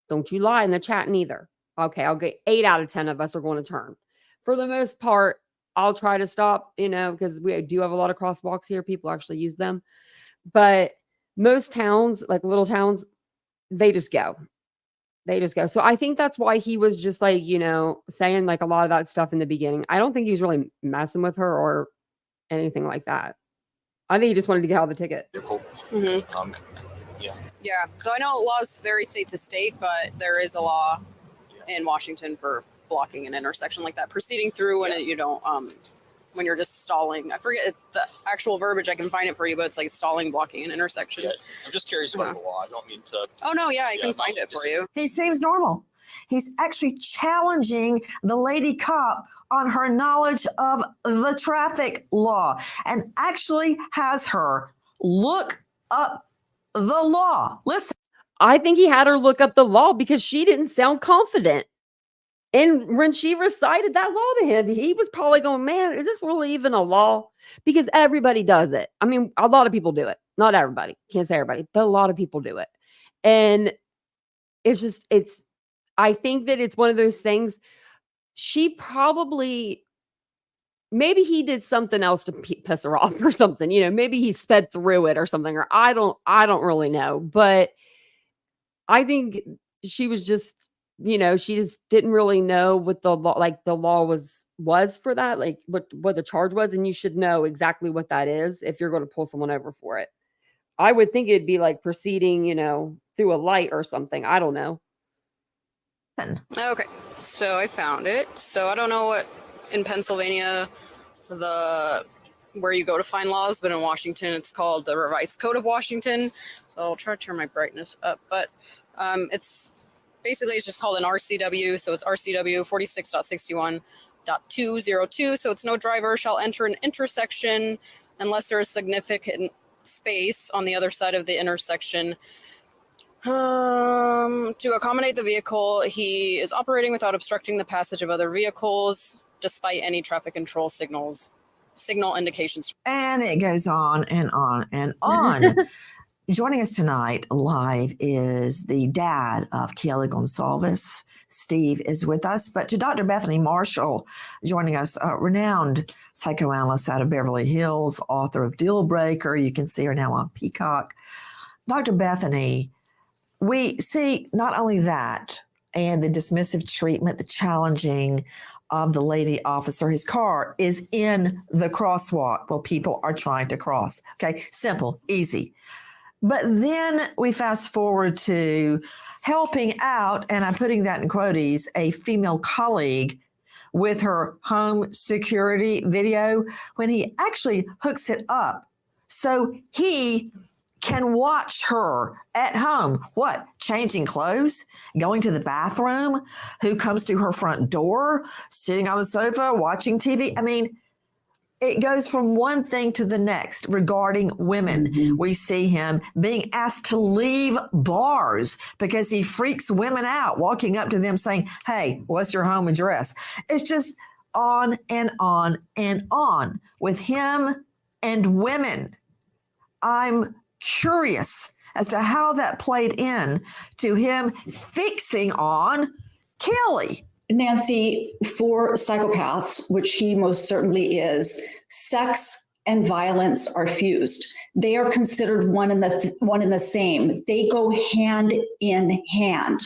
Don't you lie in the chat neither. Okay, I'll get 8 out of 10 of us are going to turn. For the most part, I'll try to stop, because we do have a lot of crosswalks here. People actually use them. But most towns, like little towns, they just go. So I think that's why he was just like, saying like a lot of that stuff in the beginning. I don't think he was really messing with her or anything like that. I think he just wanted to get out of the ticket. Mm-hmm. Yeah. So I know laws vary state to state, but there is a law in Washington for blocking an intersection like that, proceeding through when you don't, when you're just stalling. I forget the actual verbiage. I can find it for you, but it's like stalling, blocking an intersection. Yeah, I'm just curious about the law. I don't mean to. Oh no, yeah, I can find it for you. He seems normal. He's actually challenging the lady cop on her knowledge of the traffic law and actually has her look up the law. Listen. I think he had her look up the law because she didn't sound confident. And when she recited that law to him, he was probably going, man, is this really even a law? Because everybody does it. I mean, a lot of people do it. Not everybody. Can't say everybody, but a lot of people do it. And I think that it's one of those things. She probably, maybe he did something else to piss her off or something, maybe he sped through it or something, or I don't really know. But I think she was just, she just didn't really know what the law, like the law was for that, like what the charge was. And you should know exactly what that is if you're going to pull someone over for it. I would think it'd be like proceeding, through a light or something. I don't know. Okay, so I found it. So I don't know what in Pennsylvania, where you go to find laws, but in Washington, it's called the Revised Code of Washington. So I'll try to turn my brightness up, but it's just called an RCW. So it's RCW 46.61.202. So it's no driver shall enter an intersection unless there is significant space on the other side of the intersection. To accommodate the vehicle he is operating without obstructing the passage of other vehicles, despite any traffic control signal indications. And it goes on and on and on. Joining us tonight live is the dad of Kaylee Gonzalez. Steve is with us, but to Dr. Bethany Marshall joining us, a renowned psychoanalyst out of Beverly Hills, author of Deal Breaker. You can see her now on Peacock. Dr. Bethany, we see not only that and the dismissive treatment, the challenging of the lady officer. His car is in the crosswalk while people are trying to cross. Okay, simple, easy. But then we fast forward to helping out, and I'm putting that in quotes, a female colleague with her home security video when he actually hooks it up so he can watch her at home. What? Changing clothes, going to the bathroom, who comes to her front door, sitting on the sofa, watching TV. I mean, it goes from one thing to the next regarding women. Mm-hmm. We see him being asked to leave bars because he freaks women out, walking up to them saying, hey, what's your home address? It's just on and on and on with him and women. I'm curious as to how that played in to him fixing on Kaylee. Nancy, for psychopaths, which he most certainly is, sex and violence are fused. They are considered one and the same. They go hand in hand.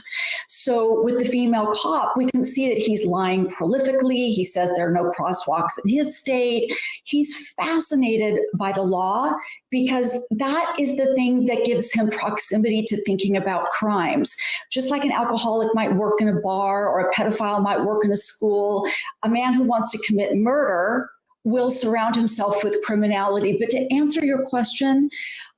So with the female cop, we can see that he's lying prolifically. He says there are no crosswalks in his state. He's fascinated by the law because that is the thing that gives him proximity to thinking about crimes. Just like an alcoholic might work in a bar or a pedophile might work in a school, a man who wants to commit murder will surround himself with criminality. But to answer your question,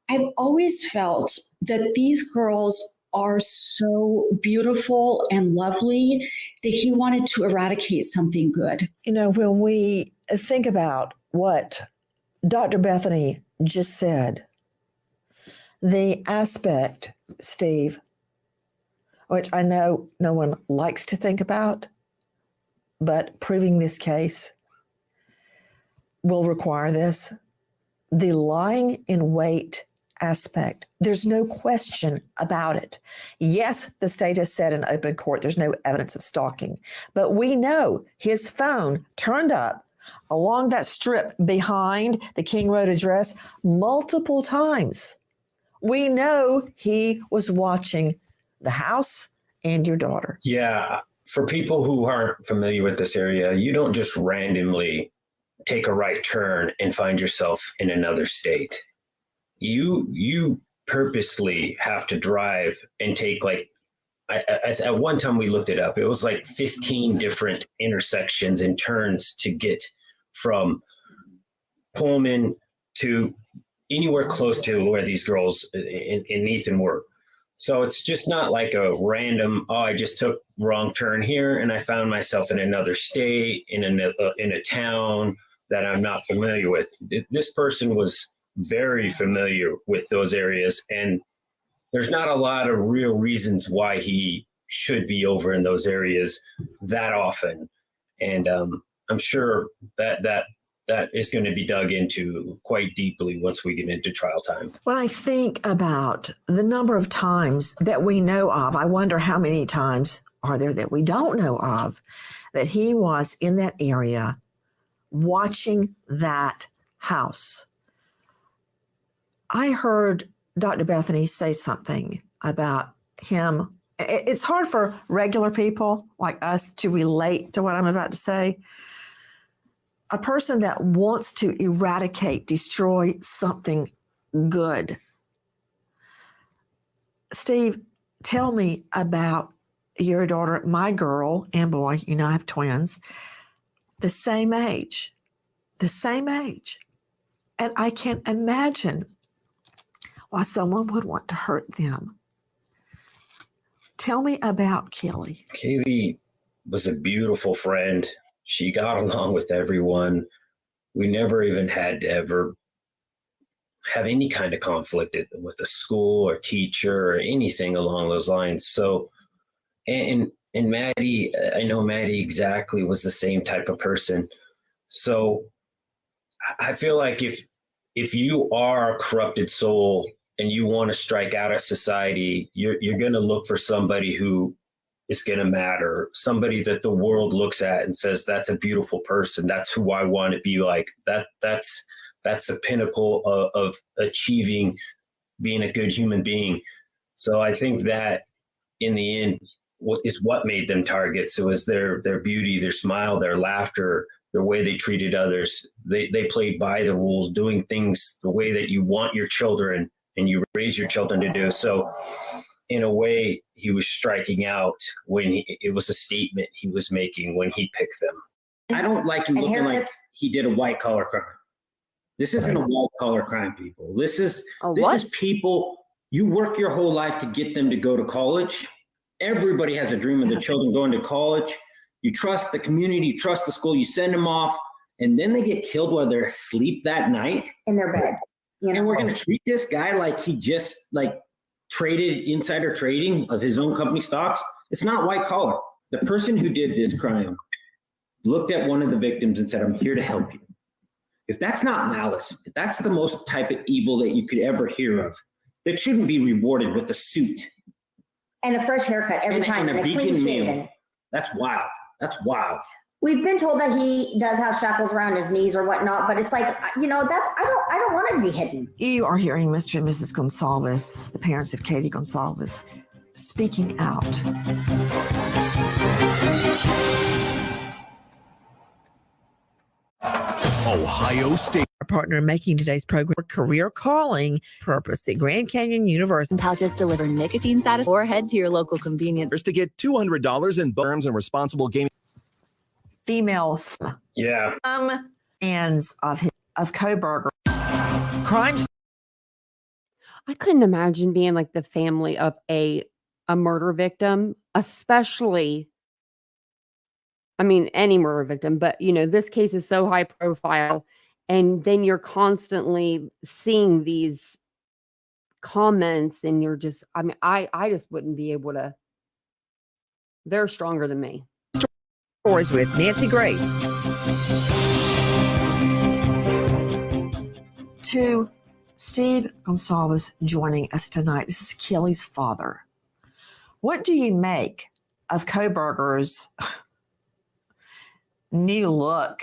I've always felt that these girls are so beautiful and lovely that he wanted to eradicate something good. You know, when we think about what Dr. Bethany just said, the aspect, Steve, which I know no one likes to think about, but proving this case will require this. The lying in wait aspect, there's no question about it. Yes, the state has said in open court there's no evidence of stalking, but we know his phone turned up along that strip behind the King Road address multiple times. We know he was watching the house and your daughter. Yeah. For people who aren't familiar with this area, you don't just randomly take a right turn and find yourself in another state. You purposely have to drive and take at one time we looked it up. It was like 15 different intersections and turns to get from Pullman to anywhere close to where these girls in Ethan were. So it's just not like a random, I just took wrong turn here and I found myself in another state, in a town that I'm not familiar with. This person was very familiar with those areas, and there's not a lot of real reasons why he should be over in those areas that often. And I'm sure that is going to be dug into quite deeply once we get into trial time. When I think about the number of times that we know of, I wonder how many times are there that we don't know of that he was in that area watching that house. I heard Dr. Bethany say something about him. It's hard for regular people like us to relate to what I'm about to say. A person that wants to eradicate, destroy something good. Steve, tell me about your daughter, my girl and boy, I have twins, the same age. And I can't imagine why someone would want to hurt them. Tell me about Kaylee. Kaylee was a beautiful friend. She got along with everyone. We never even had to ever have any kind of conflict with a school or teacher or anything along those lines. So, and Maddie, I know Maddie exactly was the same type of person. So I feel like if you are a corrupted soul and you want to strike out at society, you're going to look for somebody who is going to matter, somebody that the world looks at and says, that's a beautiful person. That's who I want to be like. That's the pinnacle of achieving being a good human being. So I think that in the end is what made them targets. It was their beauty, their smile, their laughter, the way they treated others. They played by the rules, doing things the way that you want your children and you raise your children to do. So in a way, he was striking out when it was a statement he was making when he picked them. I don't like him looking like he did a white collar crime. This isn't a white collar crime, people. This is people, you work your whole life to get them to go to college. Everybody has a dream of their children going to college. You trust the community, you trust the school, you send them off, and then they get killed while they're asleep that night. In their beds. And we're going to treat this guy like he just traded insider trading of his own company stocks. It's not white collar. The person who did this crime looked at one of the victims and said, I'm here to help you. If that's not malice, if that's the most type of evil that you could ever hear of, that shouldn't be rewarded with a suit. And a fresh haircut every time. And a clean vegan shaven. meal. That's wild. That's wild. We've been told that he does have shackles around his knees or whatnot, but it's like, I don't want it to be hidden. You are hearing Mr. and Mrs. Gonsalves, the parents of Katie Gonsalves, speaking out. Ohio State. Our partner in making today's program career calling purpose at Grand Canyon University. Pouches deliver nicotine status or head to your local convenience. To get $200 in terms and responsible gaming. Female. Yeah. Hands of Kohberger. Crimes. I couldn't imagine being like the family of a murder victim, especially, any murder victim, but this case is so high profile And then you're constantly seeing these comments and you're just, I mean, I just wouldn't be able to. They're stronger than me. Stories with Nancy Grace. To Steve Gonzalez joining us tonight. This is Kaylee's father. What do you make of Kohberger's new look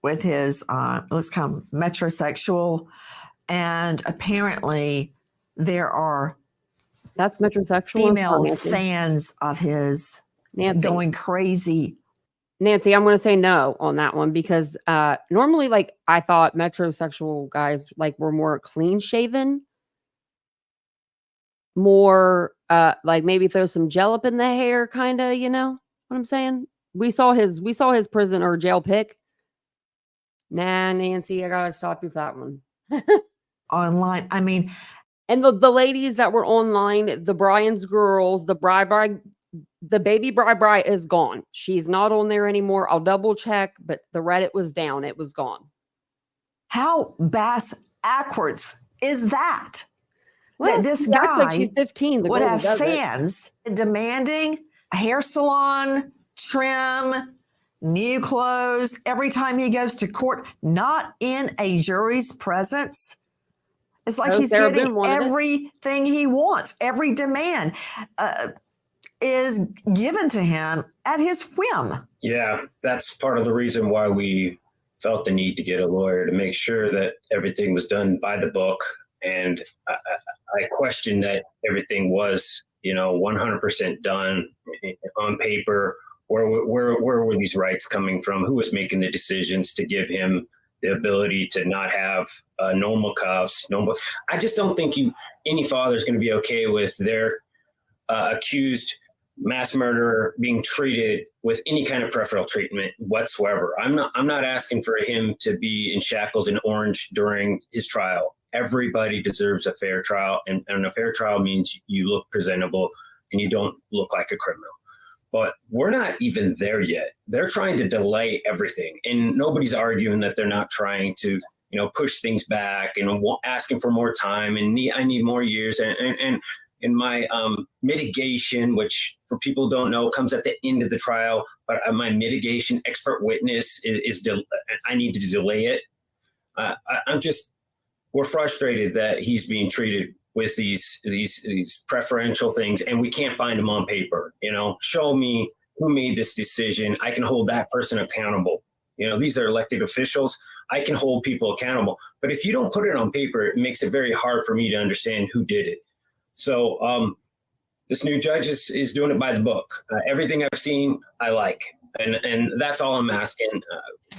with his, looks kind of metrosexual, and apparently there are female fans of his going crazy. Nancy, I'm going to say no on that one because normally, like, I thought metrosexual guys like were more clean shaven, more like maybe throw some gel up in the hair, kind of. You know what I'm saying? We saw his prison or jail pic. Nah, Nancy, I gotta stop you for that one. Online, I mean, and the ladies that were online, the Bryan's girls, the baby Bri is gone. She's not on there anymore. I'll double check, but the Reddit was down. It was gone. How backwards is that? Well, that this guy like she's 15 would have fans demanding a hair salon, trim, new clothes every time he goes to court, not in a jury's presence. It's like he's getting everything he wants. Every demand is given to him at his whim. Yeah, that's part of the reason why we felt the need to get a lawyer, to make sure that everything was done by the book. And I questioned that everything was, 100% done on paper. Where were these rights coming from? Who was making the decisions to give him the ability to not have normal cuffs? I just don't think any father is going to be okay with their accused mass murderer being treated with any kind of preferential treatment whatsoever. I'm not asking for him to be in shackles and orange during his trial. Everybody deserves a fair trial, and a fair trial means you look presentable and you don't look like a criminal. But we're not even there yet. They're trying to delay everything, and nobody's arguing that they're not trying to, push things back and asking for more time and I need more years. And in my mitigation, which for people who don't know, comes at the end of the trial, but my mitigation expert witness is I need to delay it. We're frustrated that he's being treated with these preferential things, and we can't find them on paper. Show me who made this decision. I can hold that person accountable. These are elected officials. I can hold people accountable. But if you don't put it on paper, it makes it very hard for me to understand who did it. So this new judge is doing it by the book. Everything I've seen, I like. And that's all I'm asking.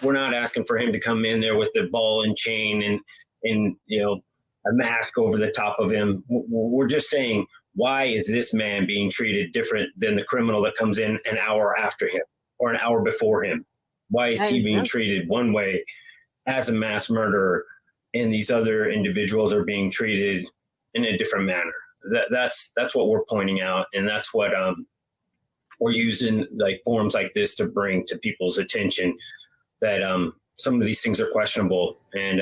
We're not asking for him to come in there with the ball and chain and a mask over the top of him. We're just saying, why is this man being treated different than the criminal that comes in an hour after him or an hour before him? Why is he being treated one way as a mass murderer, and these other individuals are being treated in a different manner? That's what we're pointing out, and that's what we're using like forums like this to bring to people's attention, that some of these things are questionable, and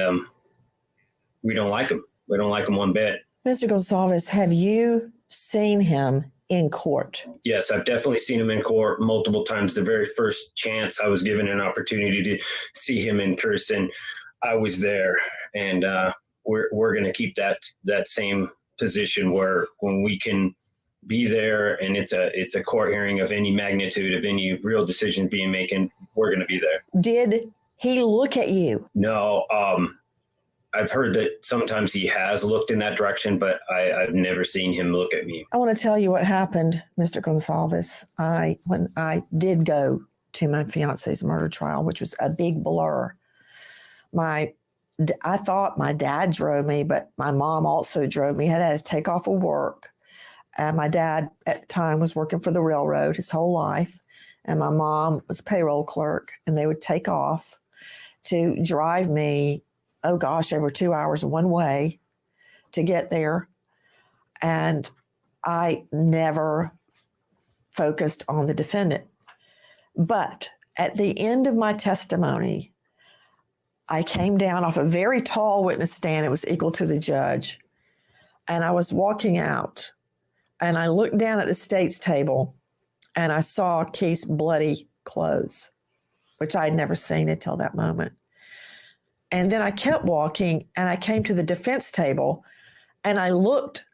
we don't like them. We don't like them one bit. Mr. Gonzalez, have you seen him in court? Yes, I've definitely seen him in court multiple times. The very first chance I was given an opportunity to see him in person, I was there, and we're going to keep that same position where when we can be there and it's a court hearing of any magnitude, of any real decision being made, we're going to be there. Did he look at you? No. I've heard that sometimes he has looked in that direction, but I've never seen him look at me. I want to tell you what happened, Mr. Gonzalez. When I did go to my fiance's murder trial, which was a big blur, I thought my dad drove me, but my mom also drove me. I had to take off of work. My dad at the time was working for the railroad his whole life, and my mom was a payroll clerk, and they would take off to drive me, over 2 hours one way to get there. And I never focused on the defendant. But at the end of my testimony, I came down off a very tall witness stand. It was equal to the judge. And I was walking out and I looked down at the state's table and I saw Keith's bloody clothes, which I had never seen until that moment. And then I kept walking and I came to the defense table and I looked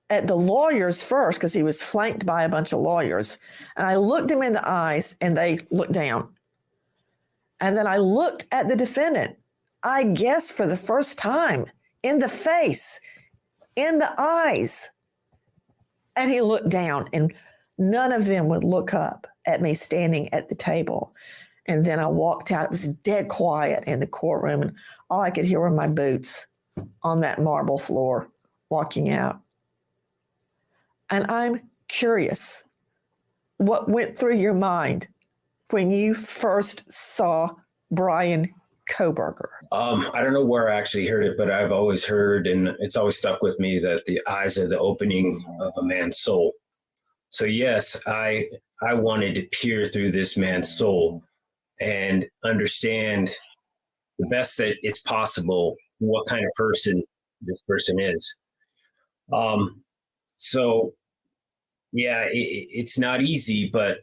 at the lawyers first because he was flanked by a bunch of lawyers. And I looked them in the eyes and they looked down. And then I looked at the defendant, I guess for the first time, in the face, in the eyes. And he looked down and none of them would look up at me standing at the table. And then I walked out. It was dead quiet in the courtroom. And all I could hear were my boots on that marble floor walking out. And I'm curious, what went through your mind when you first saw Bryan Kohberger? I don't know where I actually heard it, but I've always heard, and it's always stuck with me, that the eyes are the opening of a man's soul. So yes, I wanted to peer through this man's soul and understand the best that it's possible what kind of person this person is. So yeah, it's not easy, but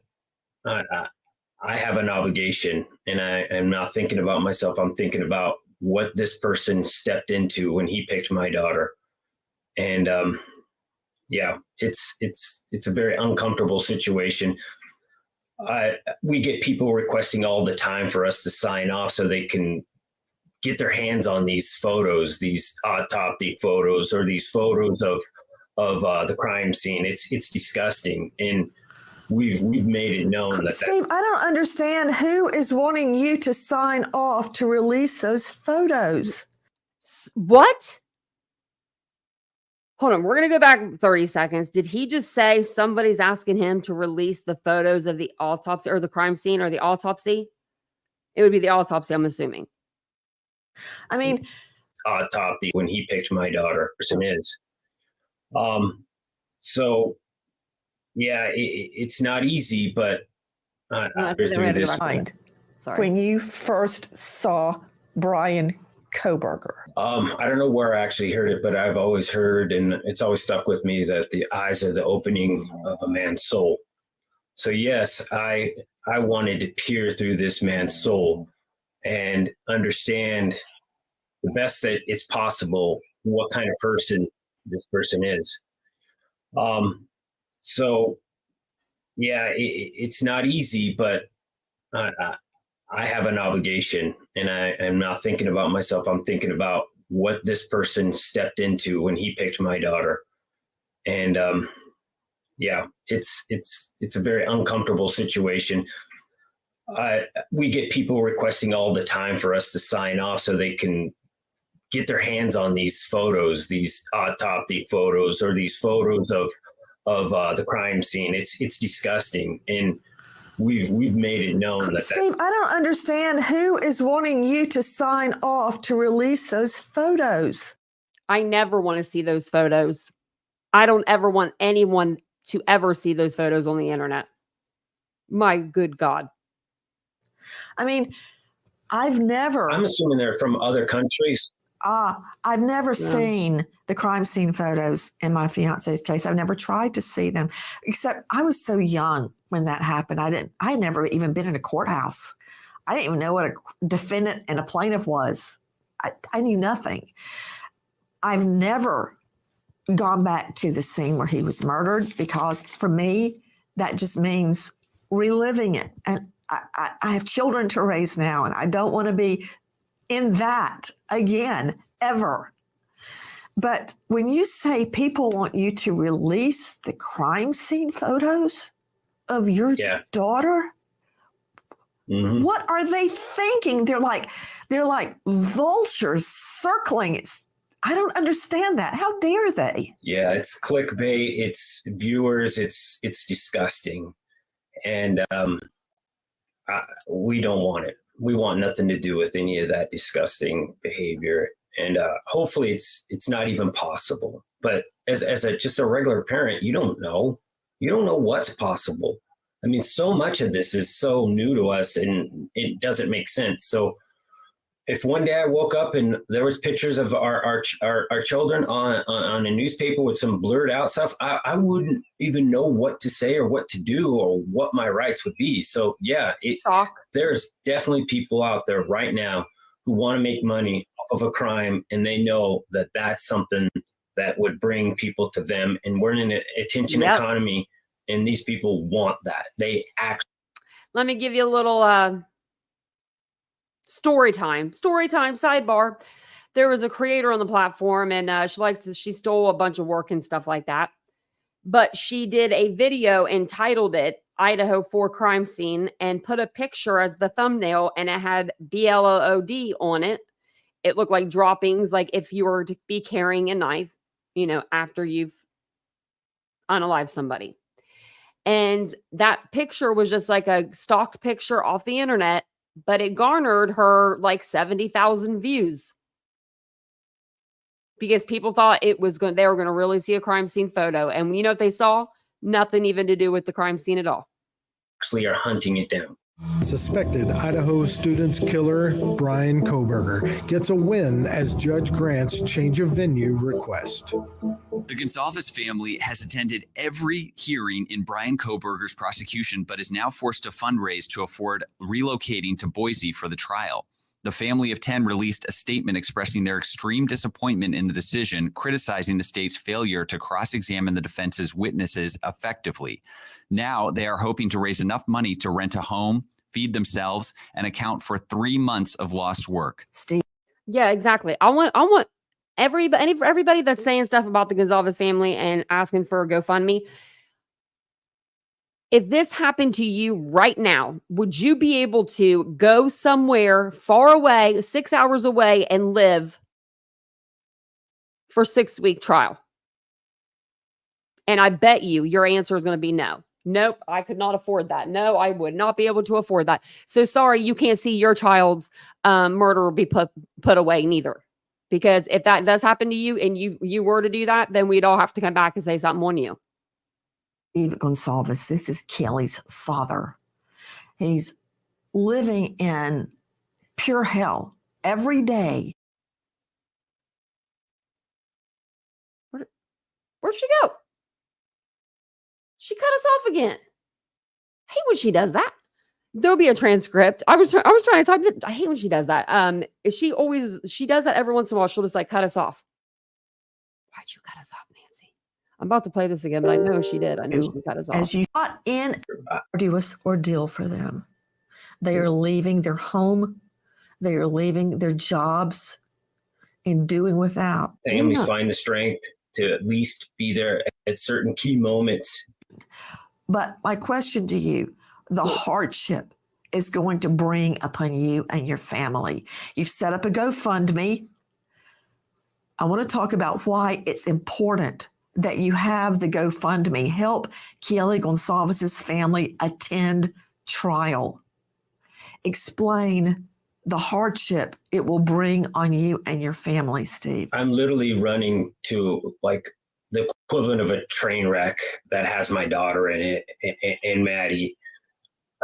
I have an obligation, and I am not thinking about myself. I'm thinking about what this person stepped into when he picked my daughter. And yeah, it's a very uncomfortable situation. We get people requesting all the time for us to sign off so they can get their hands on these photos, these autopsy photos, or these photos of the crime scene. It's disgusting. And we've made it known that Steve, I don't understand who is wanting you to sign off to release those photos. What? Hold on, we're going to go back 30 seconds. Did he just say somebody's asking him to release the photos of the autopsy or the crime scene or the autopsy? It would be the autopsy, I'm assuming. I mean, autopsy when he picked my daughter, person is. So yeah, it's not easy, but through this mind. Sorry. When you first saw Bryan Kohberger. I don't know where I actually heard it, but I've always heard, and it's always stuck with me, that the eyes are the opening of a man's soul. So yes, I wanted to peer through this man's soul and understand the best that it's possible what kind of person this person is. So yeah, it's not easy, but I have an obligation, and I am not thinking about myself. I'm thinking about what this person stepped into when he picked my daughter. And yeah, it's a very uncomfortable situation. We get people requesting all the time for us to sign off so they can get their hands on these photos, these autopsy photos, or these photos of the crime scene. It's disgusting. And we've made it known that Steve, I don't understand who is wanting you to sign off to release those photos. I never want to see those photos. I don't ever want anyone to ever see those photos on the internet. My good God. I mean, I'm assuming they're from other countries. I've never seen the crime scene photos in my fiance's case. I've never tried to see them, except I was so young when that happened. I had never even been in a courthouse. I didn't even know what a defendant and a plaintiff was. I knew nothing. I've never gone back to the scene where he was murdered, because for me, that just means reliving it. And I have children to raise now, and I don't want to be in that again, ever. But when you say people want you to release the crime scene photos of your daughter, what are they thinking? They're like vultures circling it. I don't understand that. How dare they? Yeah, it's clickbait. It's viewers. It's disgusting. And we don't want it. We want nothing to do with any of that disgusting behavior. And hopefully it's not even possible. But as just a regular parent, you don't know. You don't know what's possible. I mean, so much of this is so new to us, and it doesn't make sense. So if one day I woke up and there was pictures of our children on a newspaper with some blurred out stuff, I wouldn't even know what to say or what to do or what my rights would be. So yeah, there's definitely people out there right now who want to make money off of a crime, and they know that that's something that would bring people to them. And we're in an attention economy, and these people want that. They actually. Let me give you a little story time sidebar. There was a creator on the platform, and she stole a bunch of work and stuff like that. But she did a video and titled it Idaho 4 crime scene and put a picture as the thumbnail, and it had BLOOD on it. It looked like droppings, like if you were to be carrying a knife, after you've unalived somebody. And that picture was just like a stock picture off the internet, but it garnered her like 70,000 views because people thought they were going to really see a crime scene photo. And you know what they saw? Nothing even to do with the crime scene at all. Actually are hunting it down. Suspected Idaho students killer Bryan Kohberger gets a win as judge grants change of venue request. The Gonzalez family has attended every hearing in Bryan Kohberger's prosecution, but is now forced to fundraise to afford relocating to Boise for the trial. The family of 10 released a statement expressing their extreme disappointment in the decision, criticizing the state's failure to cross-examine the defense's witnesses effectively. Now they are hoping to raise enough money to rent a home, feed themselves, and account for 3 months of lost work. Steve. Yeah, exactly. I want everybody that's saying stuff about the Gonzalez family and asking for a GoFundMe. If this happened to you right now, would you be able to go somewhere far away, 6 hours away, and live for 6-week trial? And I bet your answer is going to be no. Nope, I could not afford that. No, I would not be able to afford that. So sorry, you can't see your child's murder be put away neither. Because if that does happen to you and you were to do that, then we'd all have to come back and say something on you. Steve Gonzalez, this is Kaylee's father. He's living in pure hell every day. Where'd she go? She cut us off again. I hate when she does that. There'll be a transcript. I was trying to type it. I hate when she does that. She does that every once in a while. She'll just like cut us off. Why'd you cut us off, Nancy? I'm about to play this again, but I know she did. I know she cut us off. As you got in arduous ordeal for them. They are leaving their home. They are leaving their jobs and doing without. Families find the strength to at least be there at certain key moments. But my question to you, the hardship is going to bring upon you and your family. You've set up a GoFundMe. I want to talk about why it's important that you have the GoFundMe. Help Kaylee Gonzalez's family attend trial. Explain the hardship it will bring on you and your family, Steve. I'm literally running to like the equivalent of a train wreck that has my daughter in it and Maddie.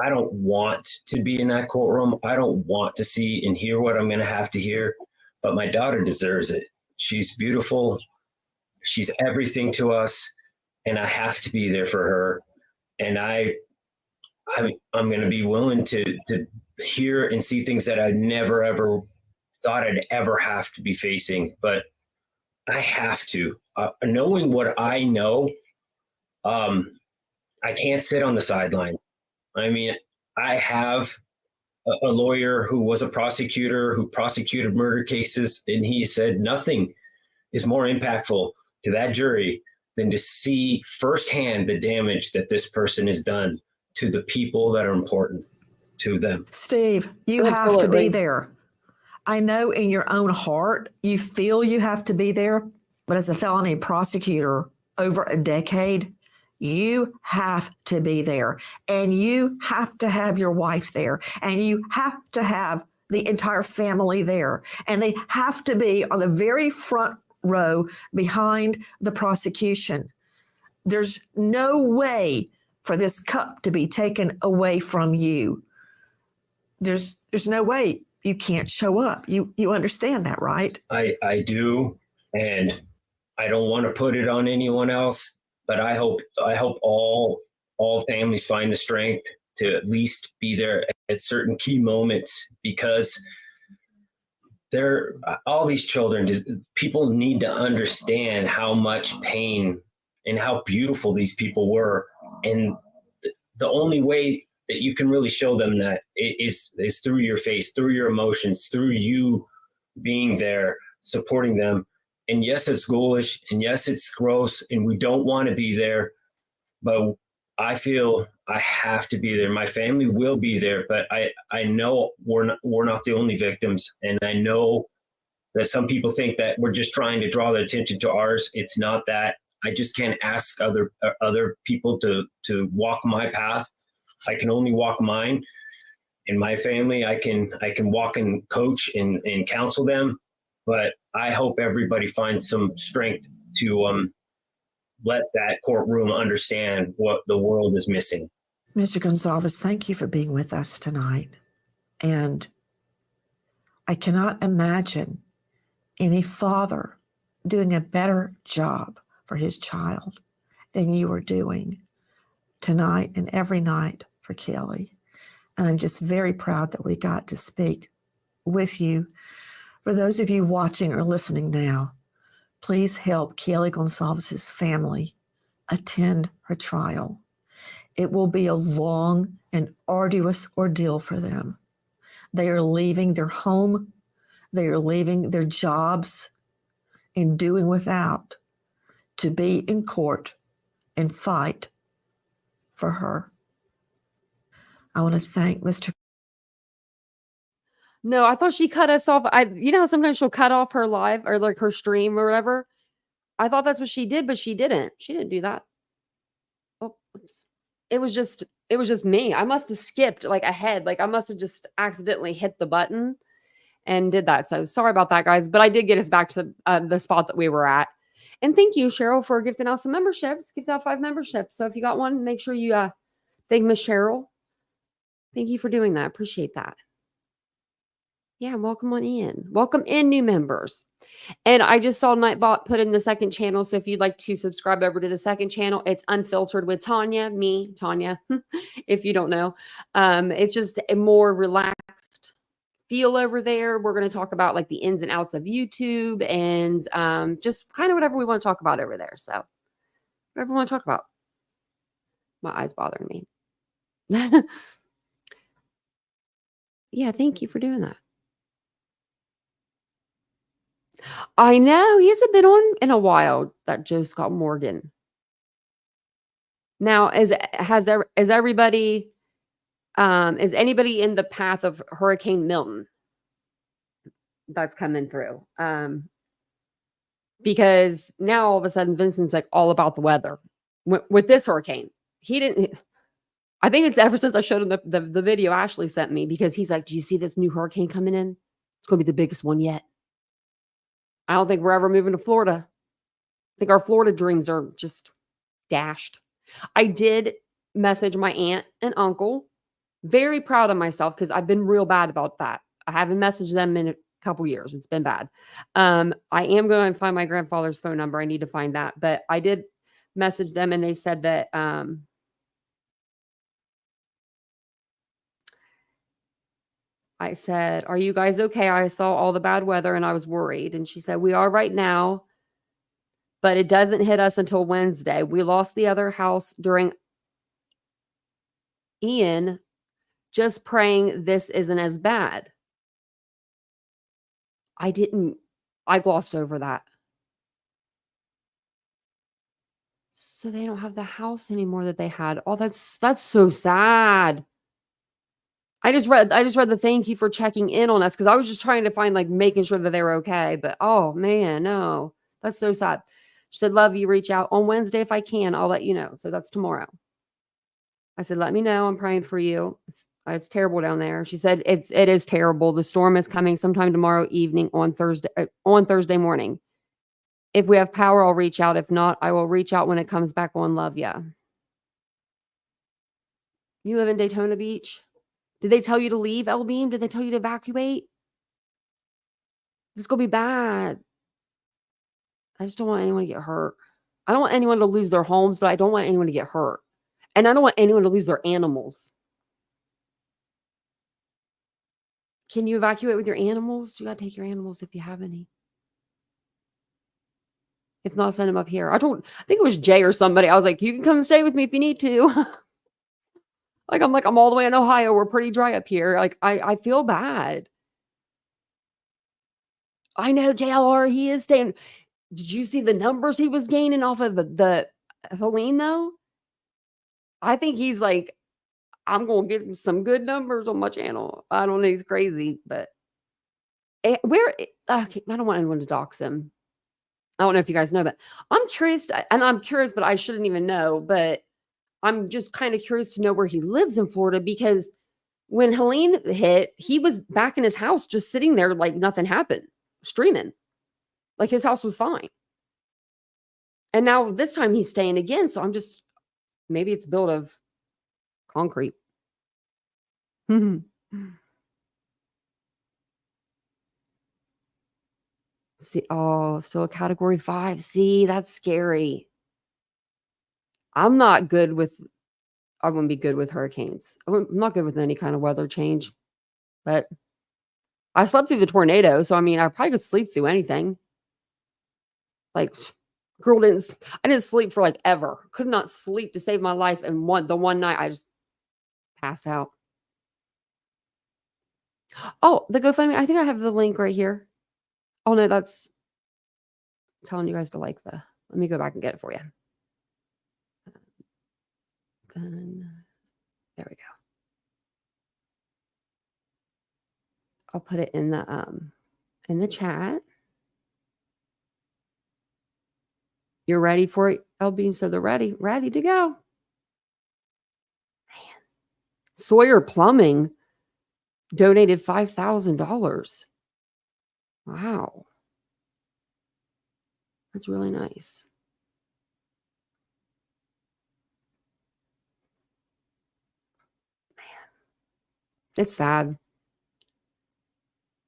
I don't want to be in that courtroom. I don't want to see and hear what I'm going to have to hear, but my daughter deserves it. She's beautiful. She's everything to us, and I have to be there for her. And I'm going to be willing to hear and see things that I never, ever thought I'd ever have to be facing, but I have to. Knowing what I know, I can't sit on the sideline. I mean, I have a lawyer who was a prosecutor who prosecuted murder cases, and he said nothing is more impactful to that jury than to see firsthand the damage that this person has done to the people that are important to them. Steve, you have to be there. I know in your own heart, you feel you have to be there, but as a felony prosecutor over a decade, you have to be there, and you have to have your wife there, and you have to have the entire family there, and they have to be on the very front row behind the prosecution. There's no way for this cup to be taken away from you. There's no way you can't show up. You understand that, right? I do, and I don't want to put it on anyone else, but I hope all families find the strength to at least be there at certain key moments, because all these children, people need to understand how much pain and how beautiful these people were, and the only way that you can really show them that is through your face, through your emotions, through you being there, supporting them. And yes, it's ghoulish, and yes, it's gross, and we don't want to be there, but I feel I have to be there. My family will be there, but I know we're not the only victims, and I know that some people think that we're just trying to draw the attention to ours. It's not that. I just can't ask other people to walk my path. I can only walk mine. In my family, I can walk and coach and counsel them, but I hope everybody finds some strength to let that courtroom understand what the world is missing. Mr. Gonzalez, thank you for being with us tonight. And I cannot imagine any father doing a better job for his child than you are doing tonight and every night for Kaylee. And I'm just very proud that we got to speak with you. For those of you watching or listening now, please help Kaylee Gonzalez's family attend her trial. It will be a long and arduous ordeal for them. They are leaving their home, they are leaving their jobs and doing without to be in court and fight for her. I want to thank Mr. No, I thought she cut us off. You know how sometimes she'll cut off her live or like her stream or whatever. I thought that's what she did, but she didn't. She didn't do that. Oh, oops. It was just me. I must have skipped like ahead. Like I must have just accidentally hit the button and did that. So sorry about that, guys. But I did get us back to the spot that we were at. And thank you, Cheryl, for gifting out some memberships. Gift out 5 memberships. So if you got one, make sure you thank Miss Cheryl. Thank you for doing that. Appreciate that. Yeah, welcome on in. Welcome in, new members. And I just saw Nightbot put in the second channel. So if you'd like to subscribe over to the second channel, it's Unfiltered with Tanya, Tanya, if you don't know. It's just a more relaxed feel over there. We're going to talk about like the ins and outs of YouTube and just kind of whatever we want to talk about over there. So whatever we want to talk about. My eyes bothering me. Yeah, thank you for doing that. I know he hasn't been on in a while, that Joe Scott Morgan. Now, is anybody in the path of Hurricane Milton that's coming through? Because now all of a sudden Vincent's like all about the weather with this hurricane. He didn't. I think it's ever since I showed him the video Ashley sent me, because he's like, "Do you see this new hurricane coming in? It's going to be the biggest one yet." I don't think we're ever moving to Florida. I think our Florida dreams are just dashed. I did message my aunt and uncle. Very proud of myself because I've been real bad about that. I haven't messaged them in a couple years. It's been bad. I am going to find my grandfather's phone number. I need to find that. But I did message them and they said that I said, "Are you guys okay? I saw all the bad weather and I was worried." And she said, "We are right now, but it doesn't hit us until Wednesday. We lost the other house during Ian. Just praying this isn't as bad." I glossed over that. So they don't have the house anymore that they had. Oh, that's so sad. I just read the thank you for checking in on us, because I was just trying to find like making sure that they were okay. But oh man, no, that's so sad. She said, "Love you. Reach out on Wednesday if I can. I'll let you know." So that's tomorrow. I said, "Let me know. I'm praying for you. It's terrible down there." She said, it is terrible. The storm is coming sometime tomorrow evening on Thursday morning. If we have power, I'll reach out. If not, I will reach out when it comes back on. Love ya." You live in Daytona Beach? Did they tell you to leave, El Beam? Did they tell you to evacuate? It's going to be bad. I just don't want anyone to get hurt. I don't want anyone to lose their homes, but I don't want anyone to get hurt. And I don't want anyone to lose their animals. Can you evacuate with your animals? You got to take your animals if you have any. If not, send them up here. I think it was Jay or somebody. I was like, you can come and stay with me if you need to. I'm all the way in Ohio. We're pretty dry up here. Like, I feel bad. I know JLR, he is staying. Did you see the numbers he was gaining off of the Helene though? I think he's like, I'm going to get some good numbers on my channel. I don't know. He's crazy, but okay, I don't want anyone to dox him. I don't know if you guys know, but I'm curious, but I shouldn't even know, but I'm just kind of curious to know where he lives in Florida, because when Helene hit, he was back in his house, just sitting there like nothing happened, streaming. Like his house was fine. And now this time he's staying again. So maybe it's built of concrete. See, still a category 5. See, that's scary. I wouldn't be good with hurricanes. I'm not good with any kind of weather change, but I slept through the tornado. So, I mean, I probably could sleep through anything. Like, girl, I didn't sleep for like ever. Could not sleep to save my life. And the one night I just passed out. Oh, the GoFundMe. I think I have the link right here. Oh no, that's telling you guys to let me go back and get it for you. There we go. I'll put it in the chat. You're ready for it? LB said they're ready to go. Man. Sawyer Plumbing donated $5,000. Wow. That's really nice. Man. It's sad.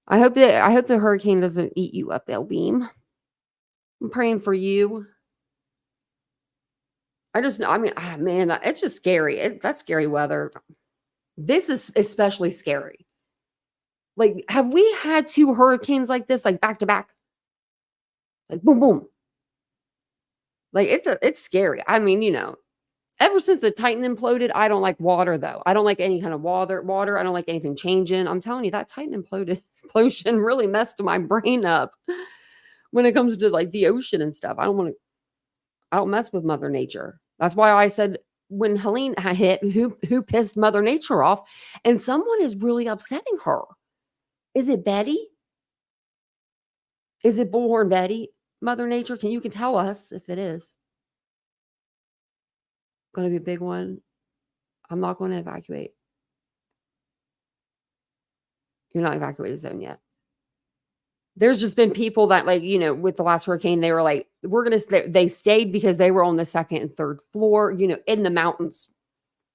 I hope the hurricane doesn't eat you up, Elbeam. I'm praying for you. Man, it's just scary. That's scary weather. This is especially scary. Like, have we had 2 hurricanes like this, like back to back? Like boom, boom. Like it's scary. I mean, ever since the Titan imploded, I don't like water though. I don't like any kind of water. I don't like anything changing. I'm telling you, that Titan implosion really messed my brain up when it comes to like the ocean and stuff. I don't mess with Mother Nature. That's why I said when Helene hit, who pissed Mother Nature off, and someone is really upsetting her. Is it Betty? Is it Bullhorn Betty? Mother Nature, you can tell us if it is. Going to be a big one. I'm not going to evacuate. You're not evacuated zone yet. There's just been people that, like, with the last hurricane, they were like, we're going to stay. They stayed because they were on the 2nd and 3rd floor, in the mountains,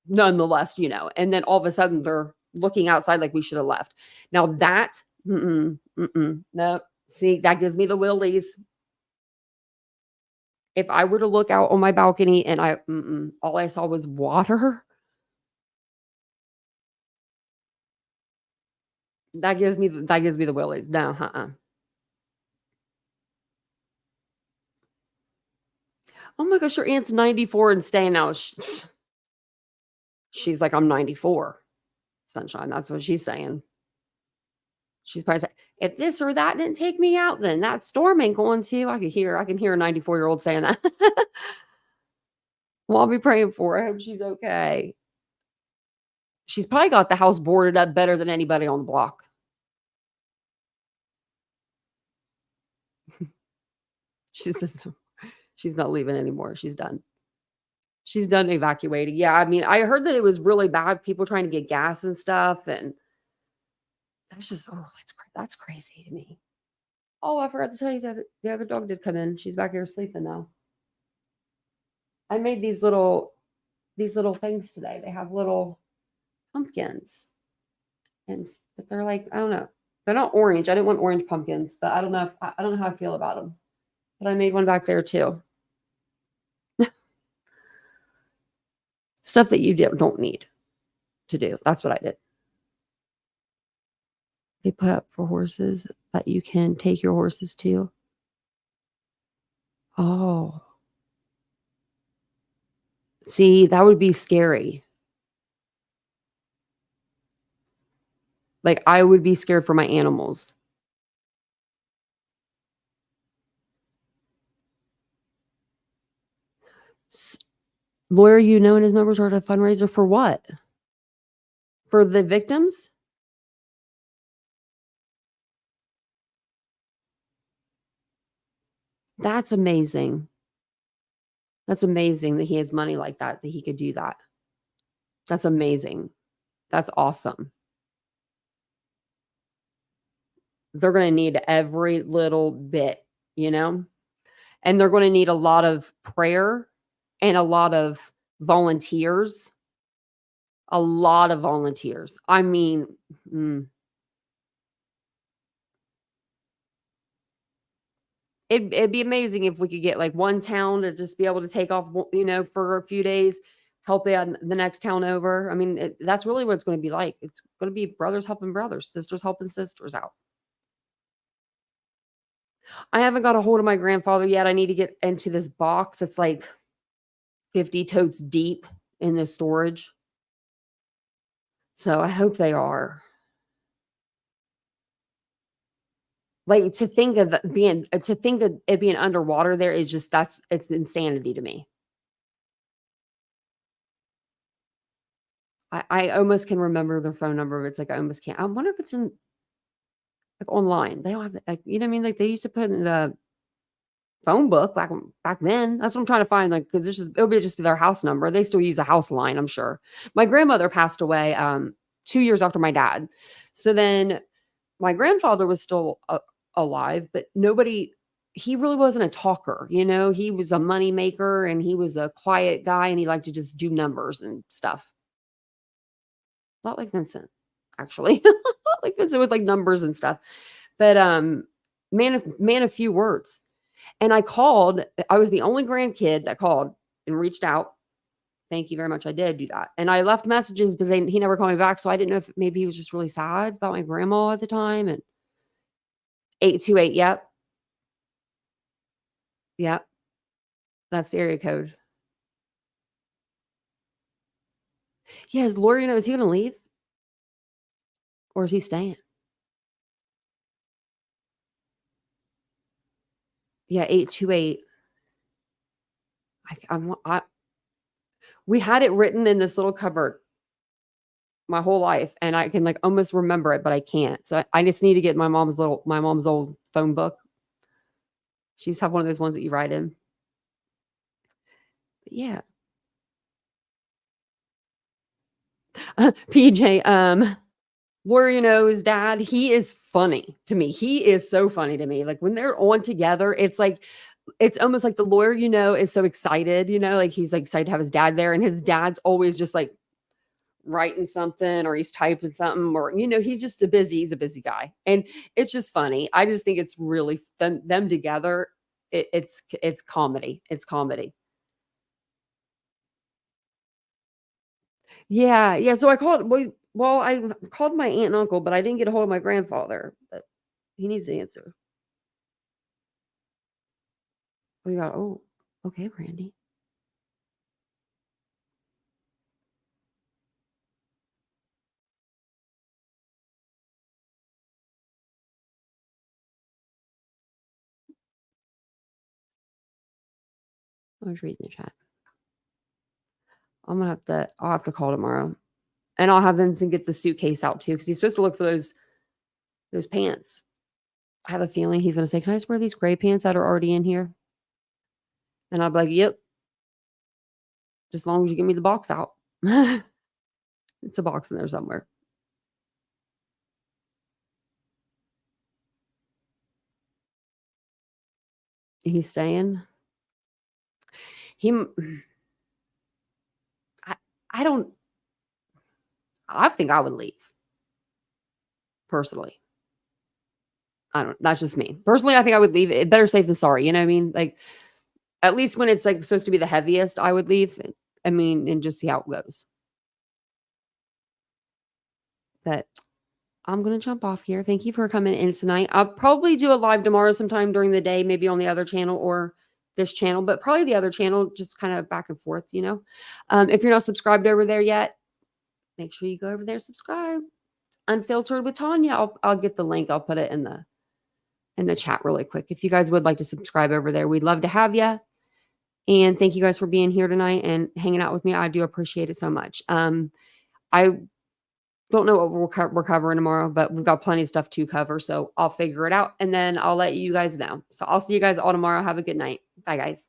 nonetheless, and then all of a sudden they're looking outside like we should have left. Now that, no, see, that gives me the willies. If I were to look out on my balcony and all I saw was water, that gives me the willies. No, Oh my gosh, your aunt's 94 and staying out. She's like, I'm 94. Sunshine, that's what she's saying. She's probably saying, if this or that didn't take me out, then that storm ain't going to. I can hear a 94-year-old saying that. Well, I'll be praying for her. I hope she's okay. She's probably got the house boarded up better than anybody on the block. She says no. She's not leaving anymore. She's done. She's done evacuating. Yeah, I mean, I heard that it was really bad. People trying to get gas and stuff, and that's just that's crazy to me. Oh, I forgot to tell you that the other dog did come in. She's back here sleeping now. I made these little things today. They have little pumpkins, but they're like, I don't know, They're not orange. I didn't want orange pumpkins, but I don't know I don't know how I feel about them. But I made one back there too. Stuff that you don't need to do. That's what I did. They put up for horses that you can take your horses to. Oh. See, that would be scary. Like, I would be scared for my animals. Lawyer, and his members are at a fundraiser for what? For the victims? That's amazing. That's amazing that he has money like that he could do that. That's amazing. That's awesome. They're going to need every little bit, and they're going to need a lot of prayer and a lot of volunteers. A lot of volunteers. I mean, it'd be amazing if we could get like one town to just be able to take off, for a few days, help the next town over. I mean, that's really what it's going to be like. It's going to be brothers helping brothers, sisters helping sisters out. I haven't got a hold of my grandfather yet. I need to get into this box. It's like 50 totes deep in the storage. So I hope they are. Like, to think of it being underwater there is just, it's insanity to me. I almost can remember their phone number, but it's like I almost can't. I wonder if it's in like online. They don't have like, you know what I mean? Like, they used to put it in the phone book back then. That's what I'm trying to find. Like, because it'll be just their house number. They still use a house line, I'm sure. My grandmother passed away 2 years after my dad. So then my grandfather was still alive, but he really wasn't a talker. He was a money maker and he was a quiet guy and he liked to just do numbers and stuff. Not like Vincent, actually. Like Vincent with like numbers and stuff. But man of few words. And I was the only grandkid that called and reached out. Thank you very much. I did do that. And I left messages, but he never called me back. So I didn't know if maybe he was just really sad about my grandma at the time. And 828, yep. Yep. That's the area code. Yeah, is Lori, is he going to leave? Or is he staying? Yeah, 828. We had it written in this little cupboard my whole life, and I can like almost remember it, but I can't. So I just need to get my mom's old phone book. She used to have one of those ones that you write in. But yeah. PJ, Laura, his dad, he is funny to me. He is so funny to me. Like when they're on together, it's almost like the lawyer, is so excited, like he's like excited to have his dad there. And his dad's always just like writing something or he's typing something or, he's a busy guy. And it's just funny. I just think it's really them together. It's comedy. It's comedy. Yeah. So I called, I called my aunt and uncle, but I didn't get a hold of my grandfather, but he needs to answer. Okay, Brandy. I was reading the chat. I'll have to call tomorrow. And I'll have Vincent get the suitcase out too, because he's supposed to look for those pants. I have a feeling he's going to say, can I just wear these gray pants that are already in here? And I'll be like, yep. Just as long as you give me the box out. It's a box in there somewhere. He's staying. I think I would leave. Personally. That's just me. Personally, I think I would leave it. Better safe than sorry. You know what I mean? Like, at least when it's like supposed to be the heaviest, I would leave. I mean, and just see how it goes. But I'm going to jump off here. Thank you for coming in tonight. I'll probably do a live tomorrow sometime during the day, maybe on the other channel or this channel, but probably the other channel, just kind of back and forth, you know. If you're not subscribed over there yet, make sure you go over there, subscribe. Unfiltered with Tanya. I'll get the link. I'll put it in the chat really quick. If you guys would like to subscribe over there, we'd love to have you. And thank you guys for being here tonight and hanging out with me. I do appreciate it so much. I don't know what we're covering tomorrow, but we've got plenty of stuff to cover. So I'll figure it out and then I'll let you guys know. So I'll see you guys all tomorrow. Have a good night. Bye, guys.